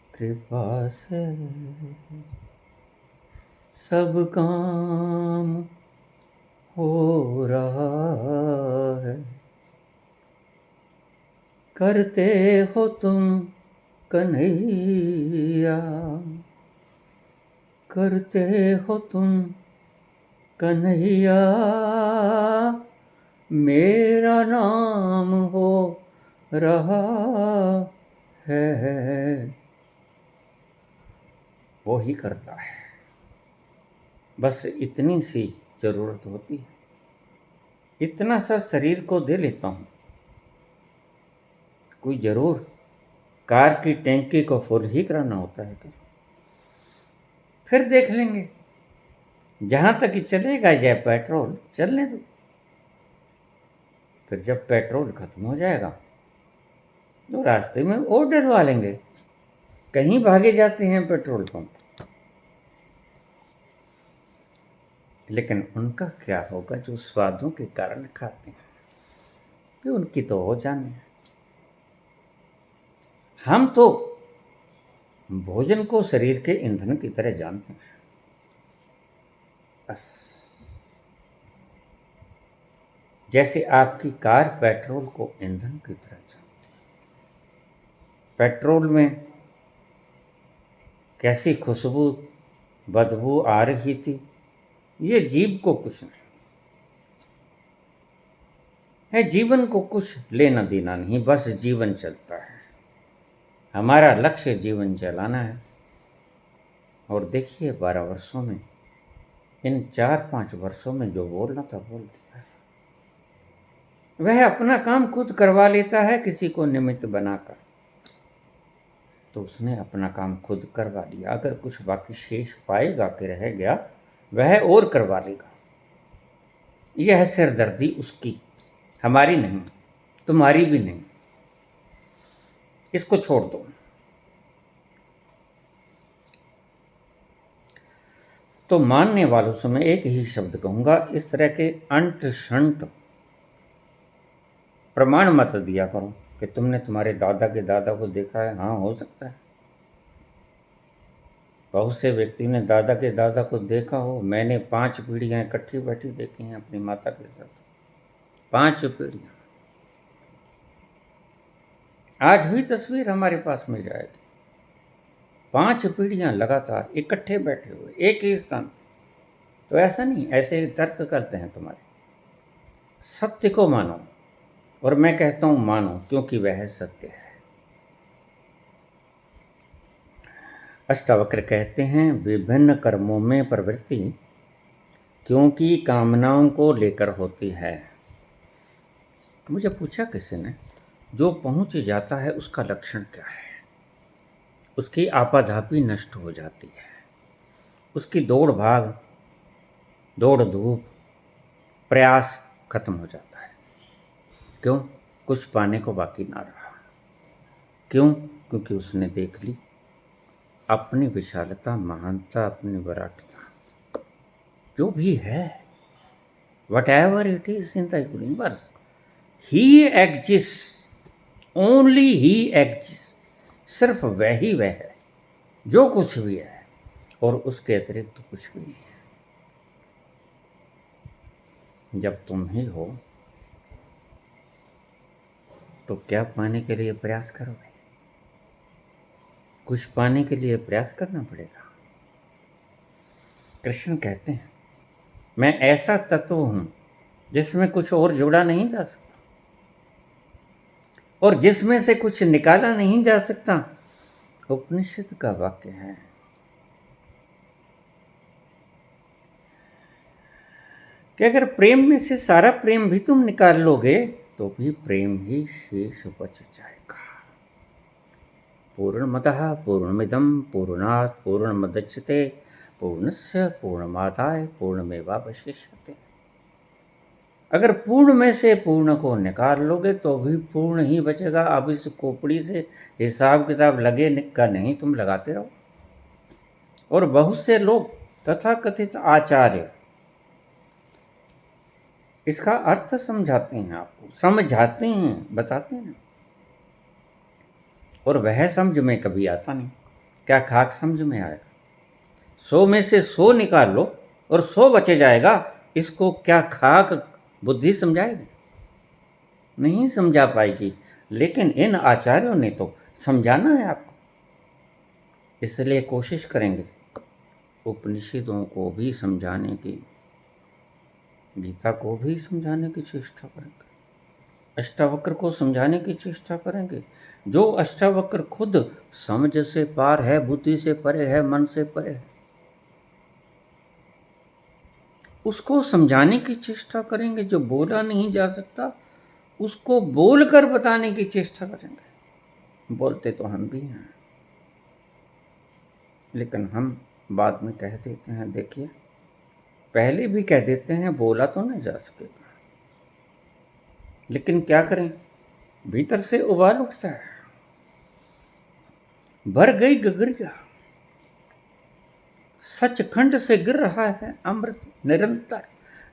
कृपा से सब काम हो रहा है। करते हो तुम कन्हैया, करते हो तुम कन्हैया, मेरा नाम हो रहा है। वो ही करता है। बस इतनी सी जरूरत होती है। इतना सा शरीर को दे लेता हूँ, कोई जरूर कार की टैंकी को फुल ही कराना होता है क्या? फिर देख लेंगे, जहां तक चलेगा यह पेट्रोल चलने दो। फिर जब पेट्रोल खत्म हो जाएगा तो रास्ते में और डलवा लेंगे। कहीं भागे जाते हैं पेट्रोल पंप। लेकिन उनका क्या होगा जो स्वादों के कारण खाते हैं, कि उनकी तो हो जाने है। हम तो भोजन को शरीर के ईंधन की तरह जानते हैं। बस जैसे आपकी कार पेट्रोल को ईंधन की तरह जानती है। पेट्रोल में कैसी खुशबू बदबू आ रही थी, ये जीव को कुछ नहीं है। जीवन को कुछ लेना देना नहीं, बस जीवन चलता है। हमारा लक्ष्य जीवन चलाना है। और देखिए 12 वर्षों में, इन 4-5 वर्षों में जो बोलना था बोल दिया है। वह अपना काम खुद करवा लेता है किसी को निमित्त बनाकर, तो उसने अपना काम खुद करवा लिया। अगर कुछ बाकी शेष पाएगा कि रह गया, वह और करवा लेगा। यह सिरदर्दी उसकी, हमारी नहीं, तुम्हारी भी नहीं। इसको छोड़ दो। तो मानने वालों से मैं एक ही शब्द कहूंगा, इस तरह के अंट शंट प्रमाण मत दिया करो कि तुमने तुम्हारे दादा के दादा को देखा है। हाँ, हो सकता है बहुत से व्यक्ति ने दादा के दादा को देखा हो। मैंने 5 पीढ़ियाँ इकट्ठी बैठी देखी हैं अपनी माता के साथ, 5 पीढ़ियाँ। आज भी तस्वीर हमारे पास मिल जाएगी, 5 पीढ़ियाँ लगातार इकट्ठे बैठे हुए एक ही स्थान। तो ऐसा नहीं, ऐसे तर्क करते हैं तुम्हारे। सत्य को मानो, और मैं कहता हूँ मानो, क्योंकि वह सत्य है। अष्टावक्र कहते हैं विभिन्न कर्मों में प्रवृत्ति क्योंकि कामनाओं को लेकर होती है। मुझे पूछा किसी ने, जो पहुंच जाता है उसका लक्षण क्या है? उसकी आपाधापी नष्ट हो जाती है, उसकी दौड़ भाग, दौड़ धूप, प्रयास खत्म हो जाता है। क्यों? कुछ पाने को बाकी ना रहा। क्यों? क्योंकि उसने देख ली अपनी विशालता, महानता, अपनी विराटता। जो भी है, whatever it is in the universe, he exists, only he exists। सिर्फ वह ही वह है जो कुछ भी है, और उसके अतिरिक्त तो कुछ भी नहीं है। जब तुम ही हो तो क्या पाने के लिए प्रयास करोगे? कुछ पाने के लिए प्रयास करना पड़ेगा। कृष्ण कहते हैं मैं ऐसा तत्व हूं जिसमें कुछ और जोड़ा नहीं जा सकता, और जिसमें से कुछ निकाला नहीं जा सकता। उपनिषद का वाक्य है। कि अगर प्रेम में से सारा प्रेम भी तुम निकाल लोगे तो भी प्रेम ही शेष बच जाएगा। पूर्णमतः पूर्णमिदं पूर्णात् पूर्णमुदच्यते पूर्णस्य पूर्णमादाय पूर्णमेवावशिष्यते। अगर पूर्ण में से पूर्ण को निकाल लोगे तो भी पूर्ण ही बचेगा। अब इस खोपड़ी से हिसाब किताब लगे का नहीं, तुम लगाते रहो। और बहुत से लोग तथाकथित आचार्य इसका अर्थ समझाते हैं, आपको समझाते हैं, बताते हैं, और वह समझ में कभी आता नहीं। क्या खाक समझ में आएगा? 100 में से 100 निकाल लो और 100 बचे जाएगा। इसको क्या खाक बुद्धि समझाएगी? नहीं समझा पाएगी। लेकिन इन आचार्यों ने तो समझाना है आपको, इसलिए कोशिश करेंगे उपनिषदों को भी समझाने की, गीता को भी समझाने की चेष्टा करेंगे, अष्टावक्र को समझाने की चेष्टा करेंगे। जो अष्टावक्र खुद समझ से पार है, बुद्धि से परे है, मन से परे है, उसको समझाने की चेष्टा करेंगे। जो बोला नहीं जा सकता उसको बोलकर बताने की चेष्टा करेंगे। बोलते तो हम भी हैं, लेकिन हम बाद में कह देते हैं। देखिए, पहले भी कह देते हैं, बोला तो नहीं जा सकेगा, लेकिन क्या करें, भीतर से उबाल उठता है। भर गई गगरिया, सचखंड से गिर रहा है अमृत निरंतर,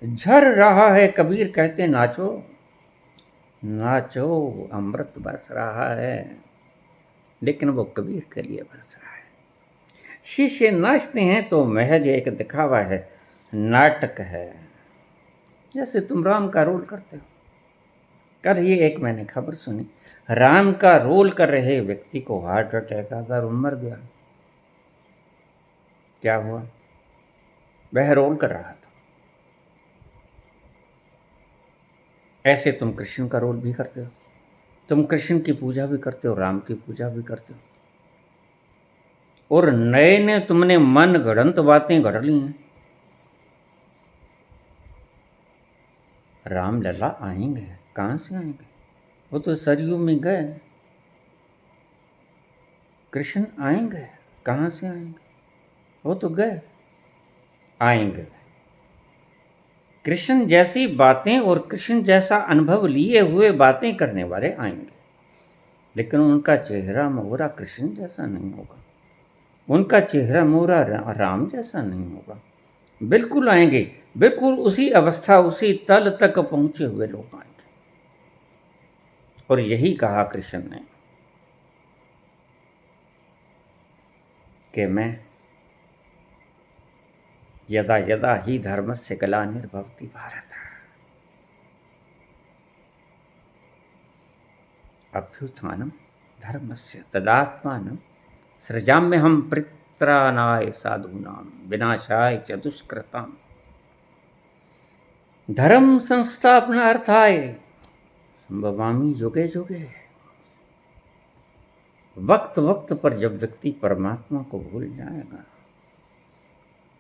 झर रहा है। कबीर कहते नाचो नाचो, अमृत बरस रहा है, लेकिन वो कबीर के लिए बरस रहा है। शीशे नाचते हैं तो महज एक दिखावा है, नाटक है। जैसे तुम राम का रोल करते हो। कल ही एक मैंने खबर सुनी, राम का रोल कर रहे व्यक्ति को हार्ट अटैक आ गया, मर गया। क्या हुआ? वह रोल कर रहा था। ऐसे तुम कृष्ण का रोल भी करते हो, तुम कृष्ण की पूजा भी करते हो, राम की पूजा भी करते हो, और नए ने तुमने मन गढ़ंत बातें गढ़ ली हैं। राम लला आएंगे, कहाँ से आएंगे? वो तो सरयू में गए। कृष्ण आएंगे, कहाँ से आएंगे? वो तो गए। आएंगे कृष्ण जैसी बातें और कृष्ण जैसा अनुभव लिए हुए बातें करने वाले आएंगे, लेकिन उनका चेहरा मोहरा कृष्ण जैसा नहीं होगा, उनका चेहरा मोहरा राम जैसा नहीं होगा। बिल्कुल आएंगे, बिल्कुल उसी अवस्था, उसी तल तक पहुंचे हुए लोग आएंगे। और यही कहा कृष्ण ने कि मैं यदा यदा ही धर्मस्य ग्लानिर्भवति भारत अभ्युत्थानं धर्मस्य तदात्मानं सृजाम्यहं परित्राणाय साधूनां विनाशाय च दुष्कृतां धर्म संस्थापनार्थाय संभवामि युगे युगे। वक्त वक्त पर जब व्यक्ति परमात्मा को भूल जाएगा,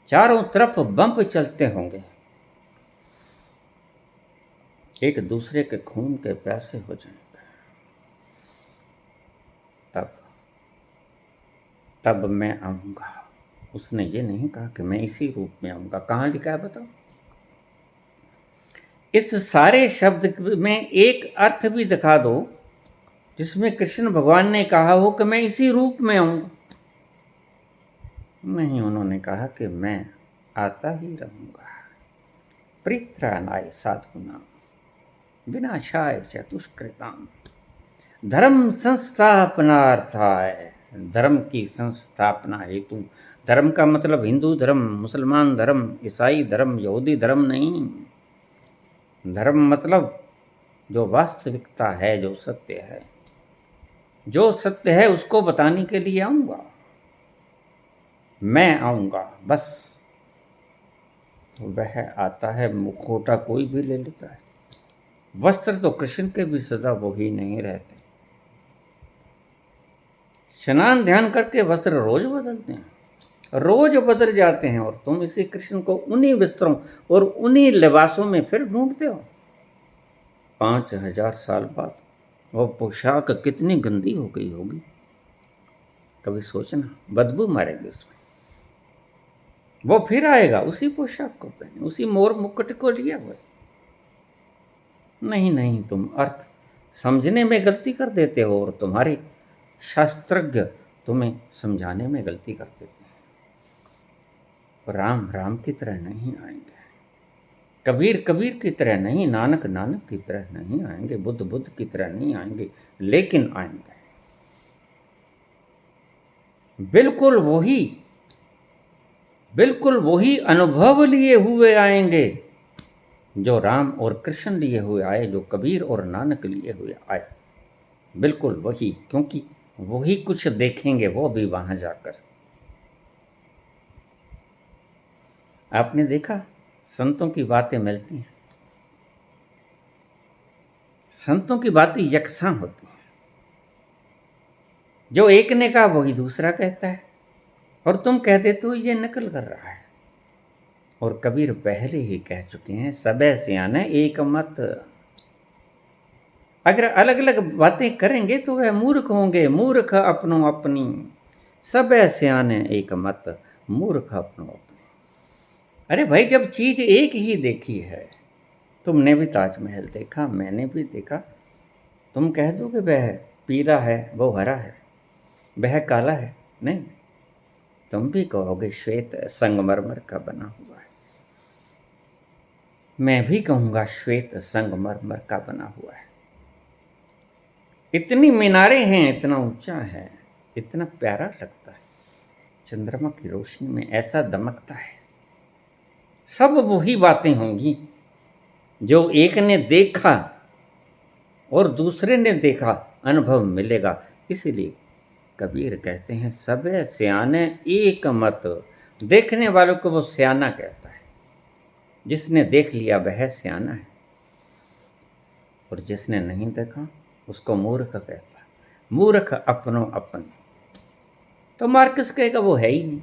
चारों तरफ बम चलते होंगे, एक दूसरे के खून के प्यासे हो जाएंगे, तब मैं आऊंगा। उसने ये नहीं कहा कि मैं इसी रूप में आऊंगा। कहाँ लिखा है बताओ? इस सारे शब्द में एक अर्थ भी दिखा दो जिसमें कृष्ण भगवान ने कहा हो कि मैं इसी रूप में आऊंगा। नहीं, उन्होंने कहा कि मैं आता ही रहूंगा। परित्राणाय साधूनां विनाशाय च दुष्कृतां धर्म संस्थापनार्थाय, धर्म की संस्थापना हेतु। धर्म का मतलब हिंदू धर्म, मुसलमान धर्म, ईसाई धर्म, यहूदी धर्म नहीं। धर्म मतलब जो वास्तविकता है, जो सत्य है, जो सत्य है उसको बताने के लिए आऊंगा। मैं आऊंगा, बस। वह आता है, मुखौटा कोई भी ले लेता है। वस्त्र तो कृष्ण के भी सदा वही नहीं रहते। स्नान ध्यान करके वस्त्र रोज बदलते हैं, रोज बदल जाते हैं, और तुम इसी कृष्ण को उन्हीं वस्त्रों और उन्हीं लिबासों में फिर ढूंढते हो। 5000 साल बाद वो पोशाक कितनी गंदी हो गई होगी, कभी सोचना। बदबू मारेगी उसमें। वो फिर आएगा उसी पोशाक को पहने, उसी मोर मुकुट को लिया हुआ। नहीं नहीं, तुम अर्थ समझने में गलती कर देते हो, और तुम्हारे शास्त्रज्ञ तुम्हें समझाने में गलती कर देते हैं। राम राम की तरह नहीं आएंगे, कबीर कबीर की तरह नहीं, नानक नानक की तरह नहीं आएंगे, बुद्ध बुद्ध की तरह नहीं आएंगे, लेकिन आएंगे बिल्कुल वही अनुभव लिए हुए आएंगे जो राम और कृष्ण लिए हुए आए, जो कबीर और नानक लिए हुए आए। बिल्कुल वही, क्योंकि वही कुछ देखेंगे वो भी वहां जाकर। आपने देखा, संतों की बातें मिलती हैं, संतों की बातें यकसां होती हैं। जो एक ने कहा वही दूसरा कहता है, और तुम कह देते हो ये नकल कर रहा है। और कबीर पहले ही कह चुके हैं, सबे सियाने एक मत। अगर अलग अलग बातें करेंगे तो वह मूर्ख होंगे, मूर्ख अपनों अपनी। सबे सियाने एक मत, मूर्ख अपनों अपनी। अरे भाई, जब चीज एक ही देखी है, तुमने भी ताजमहल देखा, मैंने भी देखा, तुम कह दो कि वह पीला है, वो हरा है, वह काला है? नहीं, तुम भी कहोगे श्वेत संगमरमर का बना हुआ है, मैं भी कहूंगा श्वेत संगमरमर का बना हुआ है। इतनी मीनारें हैं, इतना ऊंचा है, इतना प्यारा लगता है, चंद्रमा की रोशनी में ऐसा दमकता है। सब वही बातें होंगी जो एक ने देखा और दूसरे ने देखा, अनुभव मिलेगा। इसीलिए कबीर कहते हैं, सबे सियाने एक मत। देखने वालों को वो सियाना कहता है, जिसने देख लिया वह सियाना है, और जिसने नहीं देखा उसको मूर्ख कहता है। मूर्ख अपनों अपन। तो मार्क्स कहेगा वो है ही नहीं,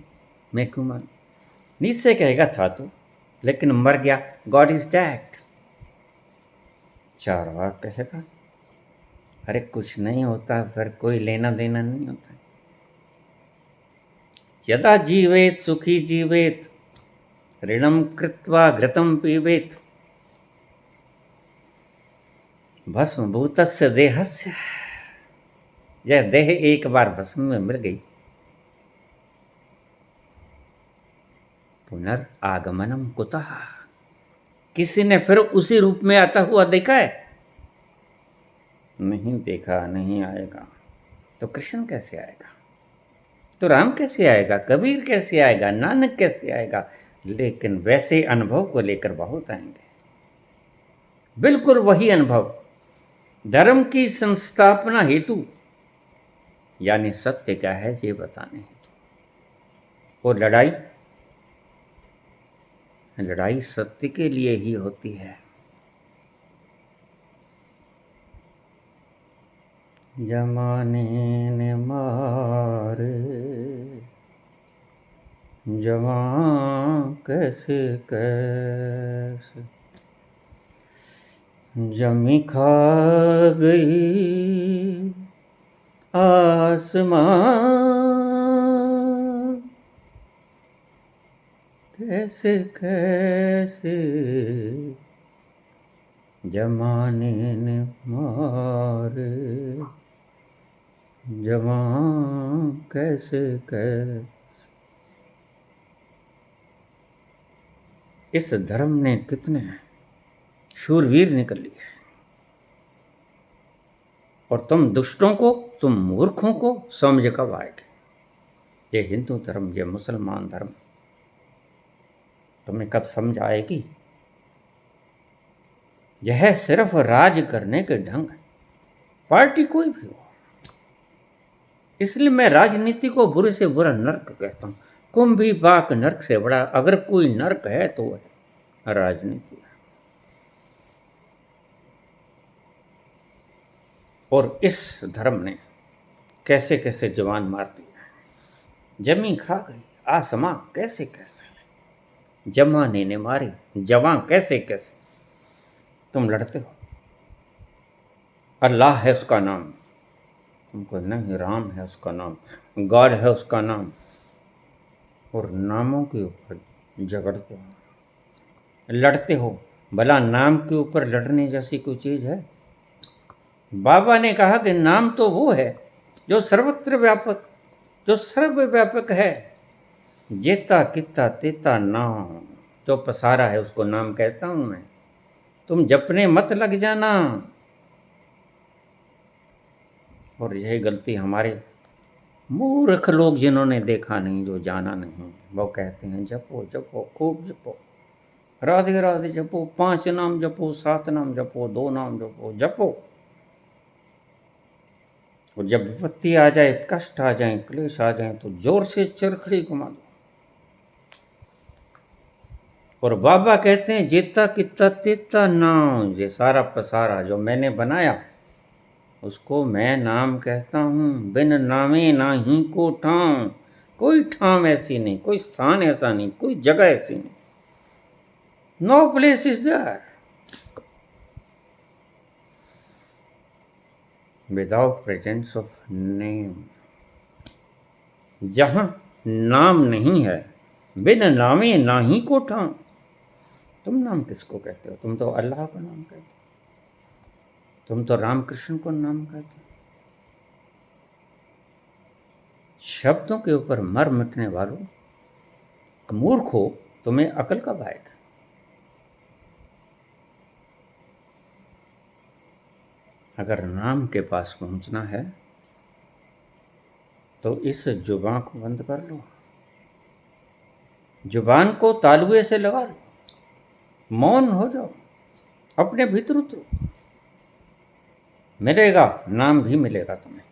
मैं क्यों मान। नीचे कहेगा था तो, लेकिन मर गया, गॉड इज डैड। चारवाक कहेगा अरे कुछ नहीं होता, फिर कोई लेना देना नहीं होता। यदा जीवेत सुखी जीवेत, ऋणम कृत्वा घृतम पीवेत, भस्म भूतस्य देहस्य। यह देह एक बार भस्म में मिल गई, पुनर्आगमनम कुतः। किसी ने फिर उसी रूप में आता हुआ देखा है? नहीं देखा नहीं आएगा, तो कृष्ण कैसे आएगा, तो राम कैसे आएगा, कबीर कैसे आएगा, नानक कैसे आएगा। लेकिन वैसे अनुभव को लेकर बहुत आएंगे, बिल्कुल वही अनुभव, धर्म की संस्थापना हेतु, यानी सत्य क्या है ये बताने हेतु। और लड़ाई, लड़ाई सत्य के लिए ही होती है। जमाने ने मारे जवां कैसे कैसे, जमी खा गई आसमां कैसे कैसे, जमाने ने मारे जवां कैसे कैसे। इस धर्म ने कितने शूरवीर निकल लिए, और तुम दुष्टों को, तुम मूर्खों को समझ कब आएगी। ये हिंदू धर्म, ये मुसलमान धर्म तुम्हें कब समझ आएगी। यह सिर्फ राज करने के ढंग है, पार्टी कोई भी हो। इसलिए मैं राजनीति को बुरे से बुरा नर्क कहता हूं। कुंभी बाक नर्क से बड़ा अगर कोई नर्क है तो है राजनीति। और इस धर्म ने कैसे कैसे जवान मार दिया, जमी खा गई आसमां कैसे कैसे, जमाने ने मारे जवां कैसे कैसे। तुम लड़ते हो, अल्लाह है उसका नाम, तुमको नहीं राम है उसका नाम, गॉड है उसका नाम, और नामों के ऊपर झगड़ते हो, लड़ते हो। भला नाम के ऊपर लड़ने जैसी कोई चीज है। बाबा ने कहा कि नाम तो वो है जो सर्वत्र व्यापक, जो सर्वव्यापक है। जेता किता तेता नाम, जो पसारा है उसको नाम कहता हूं मैं। तुम जपने मत लग जाना। और यही गलती हमारे मूर्ख लोग, जिन्होंने देखा नहीं, जो जाना नहीं, वो कहते हैं जपो जपो खूब जपो, राधे राधे जपो, 5 नाम जपो, 7 नाम जपो, 2 नाम जपो, जपो। और जब विपत्ति आ जाए, कष्ट आ जाए, क्लेश आ जाए, तो जोर से चरखड़ी घुमा दो। और बाबा कहते हैं जेता किता तेता नाम, ये सारा पसारा जो मैंने बनाया उसको मैं नाम कहता हूँ। बिन नामे ना ही को ठाम, कोई ठाम ऐसी नहीं, कोई स्थान ऐसा नहीं, कोई जगह ऐसी नहीं। No place is there without presence of name. जहां नाम नहीं है, बिन नामे ना ही को ठाम। तुम नाम किसको कहते हो? तुम तो अल्लाह को नाम कहते हो, तुम तो रामकृष्ण को नाम कहते हो। शब्दों के ऊपर मर मिटने वालों, मूर्ख हो, तुम्हें अकल कब आएगा? अगर नाम के पास पहुंचना है तो इस जुबान को बंद कर लो, जुबान को तालुए से लगा लो, मौन हो जाओ, अपने भीतर उतरो। मिलेगा, नाम भी मिलेगा तुम्हें,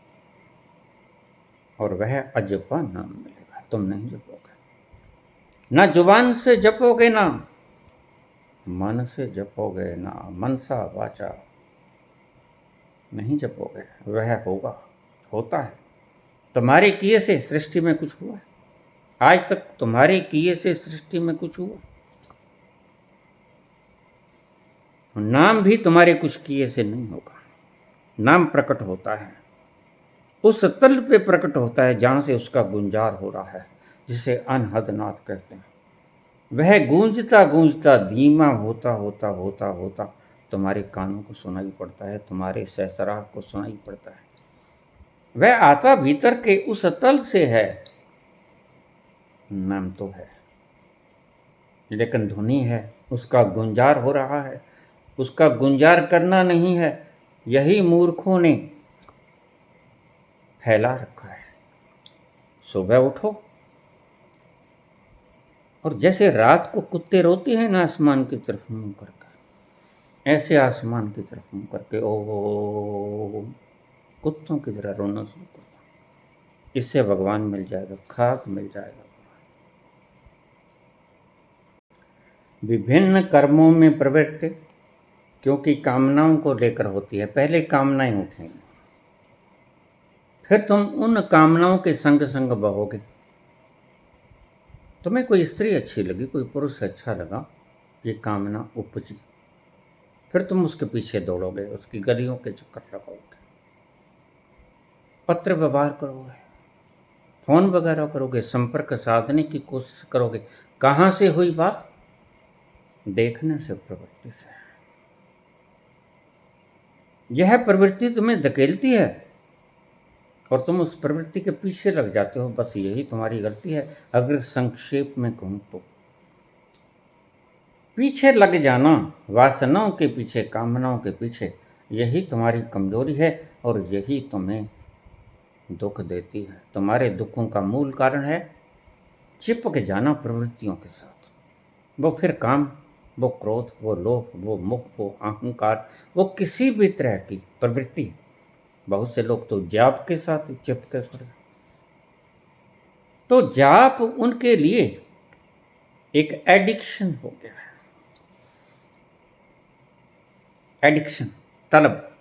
और वह अजबा नाम मिलेगा। तुम नहीं जपोगे, ना जुबान से जपोगे नाम, मन से जपोगे ना, मनसा वाचा नहीं जपोगे, वह होगा, होता है। तुम्हारे किए से सृष्टि में कुछ हुआ? आज तक तुम्हारे किए से सृष्टि में कुछ हुआ? नाम भी तुम्हारे कुछ किए से नहीं होगा। नाम प्रकट होता है उस तल पे प्रकट होता है जहां से उसका गुंजार हो रहा है, जिसे अनहद नाद कहते हैं। वह गूंजता गूंजता धीमा होता होता होता होता तुम्हारे कानों को सुनाई पड़ता है, तुम्हारे सहसराह को सुनाई पड़ता है। वह आता भीतर के उस तल से है। नाम तो है, लेकिन धुनी है, उसका गुंजार हो रहा है। उसका गुंजार करना नहीं है, यही मूर्खों ने फैला रखा है। सुबह उठो और जैसे रात को कुत्ते रोते हैं ना आसमान की तरफ मुंह करके, ऐसे आसमान की तरफ मुंह करके ओ कुत्तों की तरह रोना शुरू कर दो। इससे भगवान मिल जाएगा, खाक मिल जाएगा। विभिन्न कर्मों में प्रवृत्ति, क्योंकि कामनाओं को लेकर होती है। पहले कामनाएं उठेंगी, फिर तुम उन कामनाओं के संग संग बहोगे। तुम्हें कोई स्त्री अच्छी लगी, कोई पुरुष अच्छा लगा, ये कामना उपजी, फिर तुम उसके पीछे दौड़ोगे, उसकी गलियों के चक्कर लगाओगे, पत्र व्यवहार करोगे, फोन वगैरह करोगे, संपर्क साधने की कोशिश करोगे। कहाँ से हुई बात? देखने से, प्रवृत्ति से। यह प्रवृत्ति तुम्हें धकेलती है और तुम उस प्रवृत्ति के पीछे लग जाते हो। बस यही तुम्हारी गलती है। अगर संक्षेप में कहूं तो पीछे लग जाना, वासनाओं के पीछे, कामनाओं के पीछे, यही तुम्हारी कमजोरी है और यही तुम्हें दुख देती है। तुम्हारे दुखों का मूल कारण है चिपक जाना प्रवृत्तियों के साथ। वो फिर काम, वो क्रोध, वो लोभ, वो मोह, वो अहंकार, वो किसी भी तरह की प्रवृत्ति। बहुत से लोग तो जाप के साथ चिपके पड़े। तो जाप उनके लिए एक एडिक्शन हो गया है। एडिक्शन, तलब,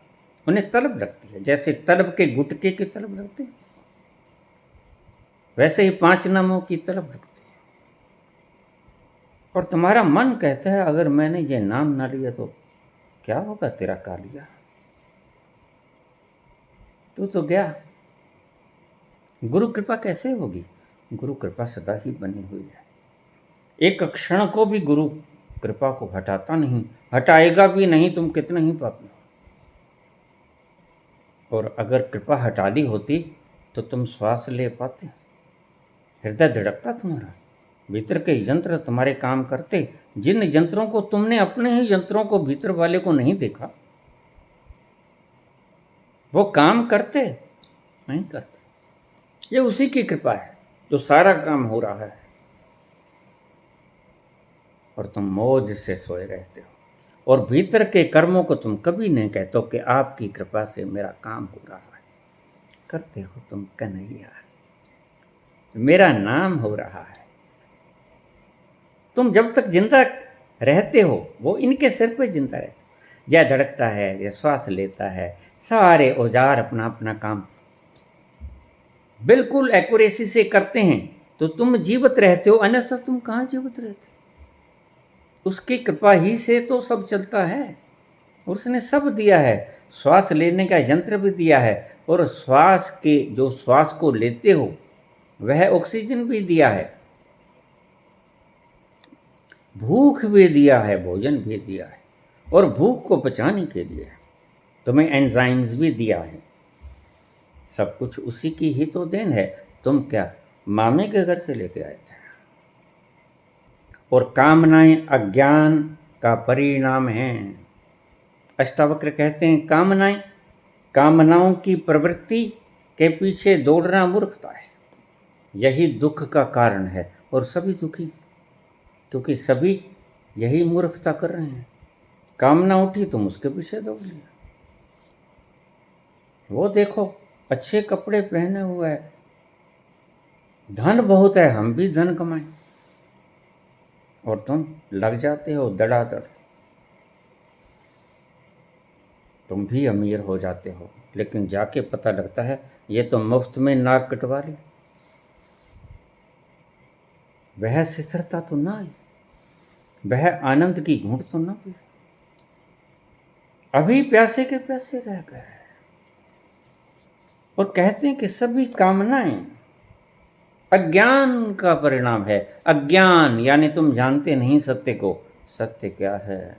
उन्हें तलब लगती है। जैसे तलब के गुटके की तलब लगती है, वैसे ही 5 नामों की तलब लगती है। और तुम्हारा मन कहता है अगर मैंने ये नाम ना लिया तो क्या होगा तेरा कालिया, तू तो गया। गुरु कृपा कैसे होगी? गुरु कृपा सदा ही बनी हुई है। एक क्षण को भी गुरु कृपा को हटाता नहीं, हटाएगा भी नहीं, तुम कितने ही पापी हो। और अगर कृपा हटा ली होती तो तुम श्वास ले पाते, हृदय धड़कता तुम्हारा, भीतर के यंत्र तुम्हारे काम करते। जिन यंत्रों को तुमने अपने ही यंत्रों को, भीतर वाले को नहीं देखा, वो काम करते नहीं करते। ये उसी की कृपा है जो सारा काम हो रहा है और तुम मौज से सोए रहते हो। और भीतर के कर्मों को तुम कभी नहीं कहते हो कि आपकी कृपा से मेरा काम हो रहा है। करते हो तुम कन्हैया, मेरा नाम हो रहा है। तुम जब तक जिंदा रहते हो वो इनके सिर पे जिंदा रहते हो। यह धड़कता है, यह श्वास लेता है, सारे औजार अपना अपना काम बिल्कुल एक्यूरेसी से करते हैं, तो तुम जीवित रहते हो। अन्यथा तुम कहाँ जीवित रहते? उसकी कृपा ही से तो सब चलता है। उसने सब दिया है, श्वास लेने का यंत्र भी दिया है, और श्वास के जो श्वास को लेते हो वह ऑक्सीजन भी दिया है, भूख भी दिया है, भोजन भी दिया है, और भूख को पचाने के लिए तुम्हें एंजाइम्स भी दिया है। सब कुछ उसी की ही तो देन है। तुम क्या मामे के घर से लेके आए थे? और कामनाएं अज्ञान का परिणाम हैं। अष्टावक्र कहते हैं कामनाएं, कामनाओं की प्रवृत्ति के पीछे दौड़ना मूर्खता है। यही दुख का कारण है और सभी दुखी, क्योंकि सभी यही मूर्खता कर रहे हैं। कामना उठी तुम उसके पीछे दौड़ लिया। वो देखो अच्छे कपड़े पहने हुए है, धन बहुत है, हम भी धन कमाएं, और तुम लग जाते हो धड़ाधड़, तुम भी अमीर हो जाते हो। लेकिन जाके पता लगता है ये तो मुफ्त में नाक कटवा ली, वह शिथिरता तो ना आई, वह आनंद की घूंट तो ना पी, अभी प्यासे के प्यासे रह गए। और कहते हैं कि सभी कामनाएं अज्ञान का परिणाम है। अज्ञान यानी तुम जानते नहीं सत्य को। सत्य क्या है?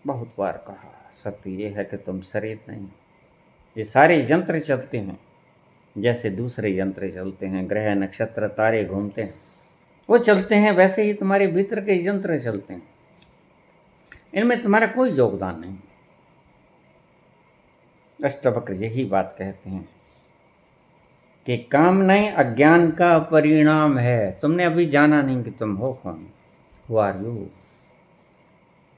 बहुत बार कहा, सत्य ये है कि तुम शरीर नहीं। ये सारे यंत्र चलते हैं जैसे दूसरे यंत्र चलते हैं, ग्रह नक्षत्र तारे घूमते हैं, वो चलते हैं, वैसे ही तुम्हारे भीतर के यंत्र चलते हैं। इनमें तुम्हारा कोई योगदान नहीं। अष्टवक्र यही बात कहते हैं कि कामनाएं अज्ञान का परिणाम है। तुमने अभी जाना नहीं कि तुम हो कौन, हु आर यू।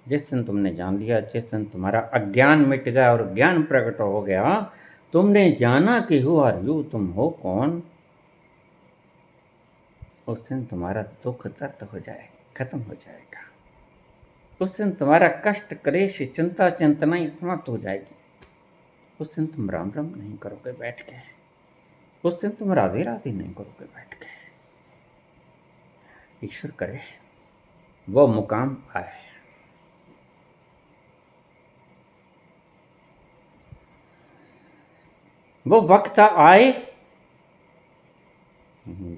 जिस दिन तुमने जान लिया, जिस दिन तुम्हारा अज्ञान मिट गया और ज्ञान प्रकट हो गया, तुमने जाना कि हु आर यू, तुम हो कौन, उस दिन तुम्हारा दुख दर्द हो जाए, खत्म हो जाएगा। उस दिन तुम्हारा कष्ट क्लेश चिंता चिंतनाएं समाप्त हो जाएगी। उस दिन तुम राम राम नहीं करोगे बैठ के, उस दिन तुम राधे राधे नहीं करोगे बैठ के। ईश्वर करे वो मुकाम आए। वो वक्त आए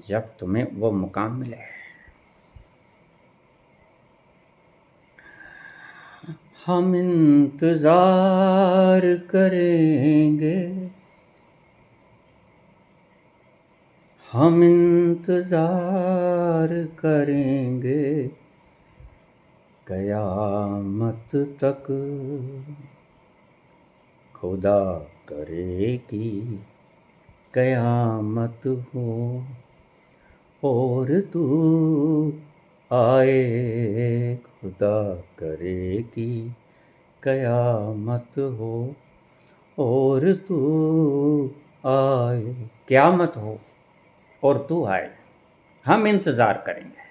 जब तुम्हें वो मुकाम मिले। हम इंतजार करेंगे, हम इंतजार करेंगे कयामत तक। खुदा करे कि कयामत हो और तू आए, खुदा करे कि कयामत हो और तू आए। कयामत हो और तू आए, हम इंतजार करेंगे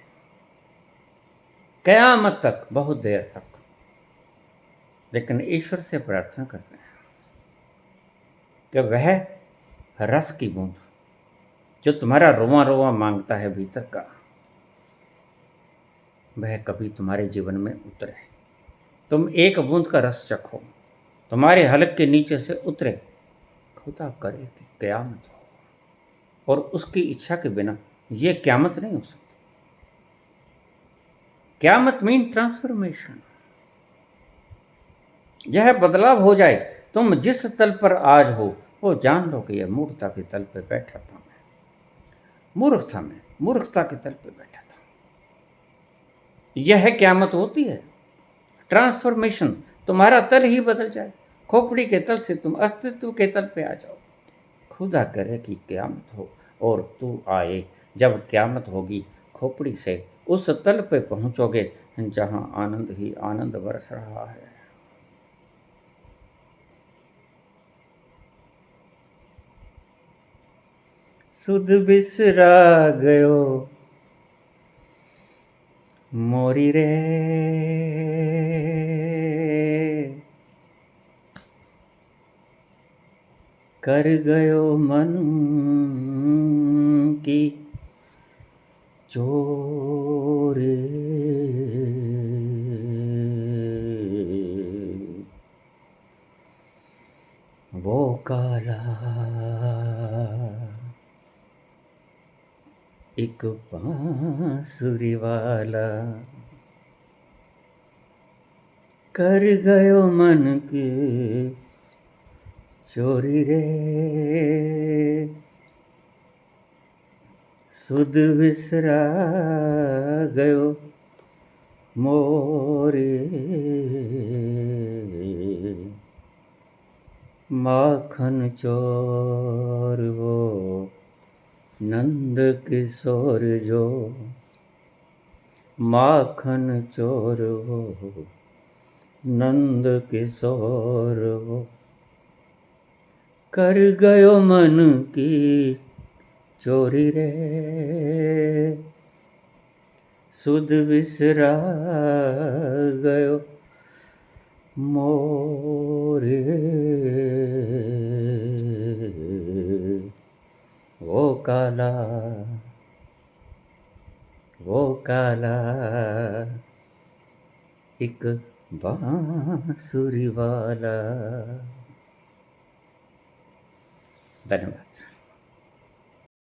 कयामत तक, बहुत देर तक। लेकिन ईश्वर से प्रार्थना करते हैं कि वह रस की बूंद जो तुम्हारा रोआ रोआ मांगता है भीतर का, वह कभी तुम्हारे जीवन में उतरे। तुम एक बूंद का रस चखो, तुम्हारे हलक के नीचे से उतरे। खुदा करे कि कयामत हो, और उसकी इच्छा के बिना ये कयामत नहीं हो सकती। कयामत मीन ट्रांसफॉर्मेशन। यह बदलाव हो जाए। तुम जिस तल पर आज हो वो जान लो कि यह मूर्खता के तल पे बैठा था मैं, मूर्खता के तल पे बैठा था। यह कयामत होती है, ट्रांसफॉर्मेशन। तुम्हारा तल ही बदल जाए, खोपड़ी के तल से तुम अस्तित्व के तल पे आ जाओ। खुदा करे कि कयामत हो और तू आए। जब कयामत होगी, खोपड़ी से उस तल पे पहुंचोगे जहां आनंद ही आनंद बरस रहा है। सुध बिसरा गयो मोरी रे, कर गयो मन की चोरी। वो काला एक बांसुरी वाला कर गयो मन की चोरी रे। सुध बिसरा गयो मोरे, माखन चोर वो नंद किशोर जो, माखन चोर वो नंद किशोर वो, कर गयो मन की चोरी रे। सुध बिसरा गयो मोरे, वो काला एक बांसुरी वाला। धन्यवाद।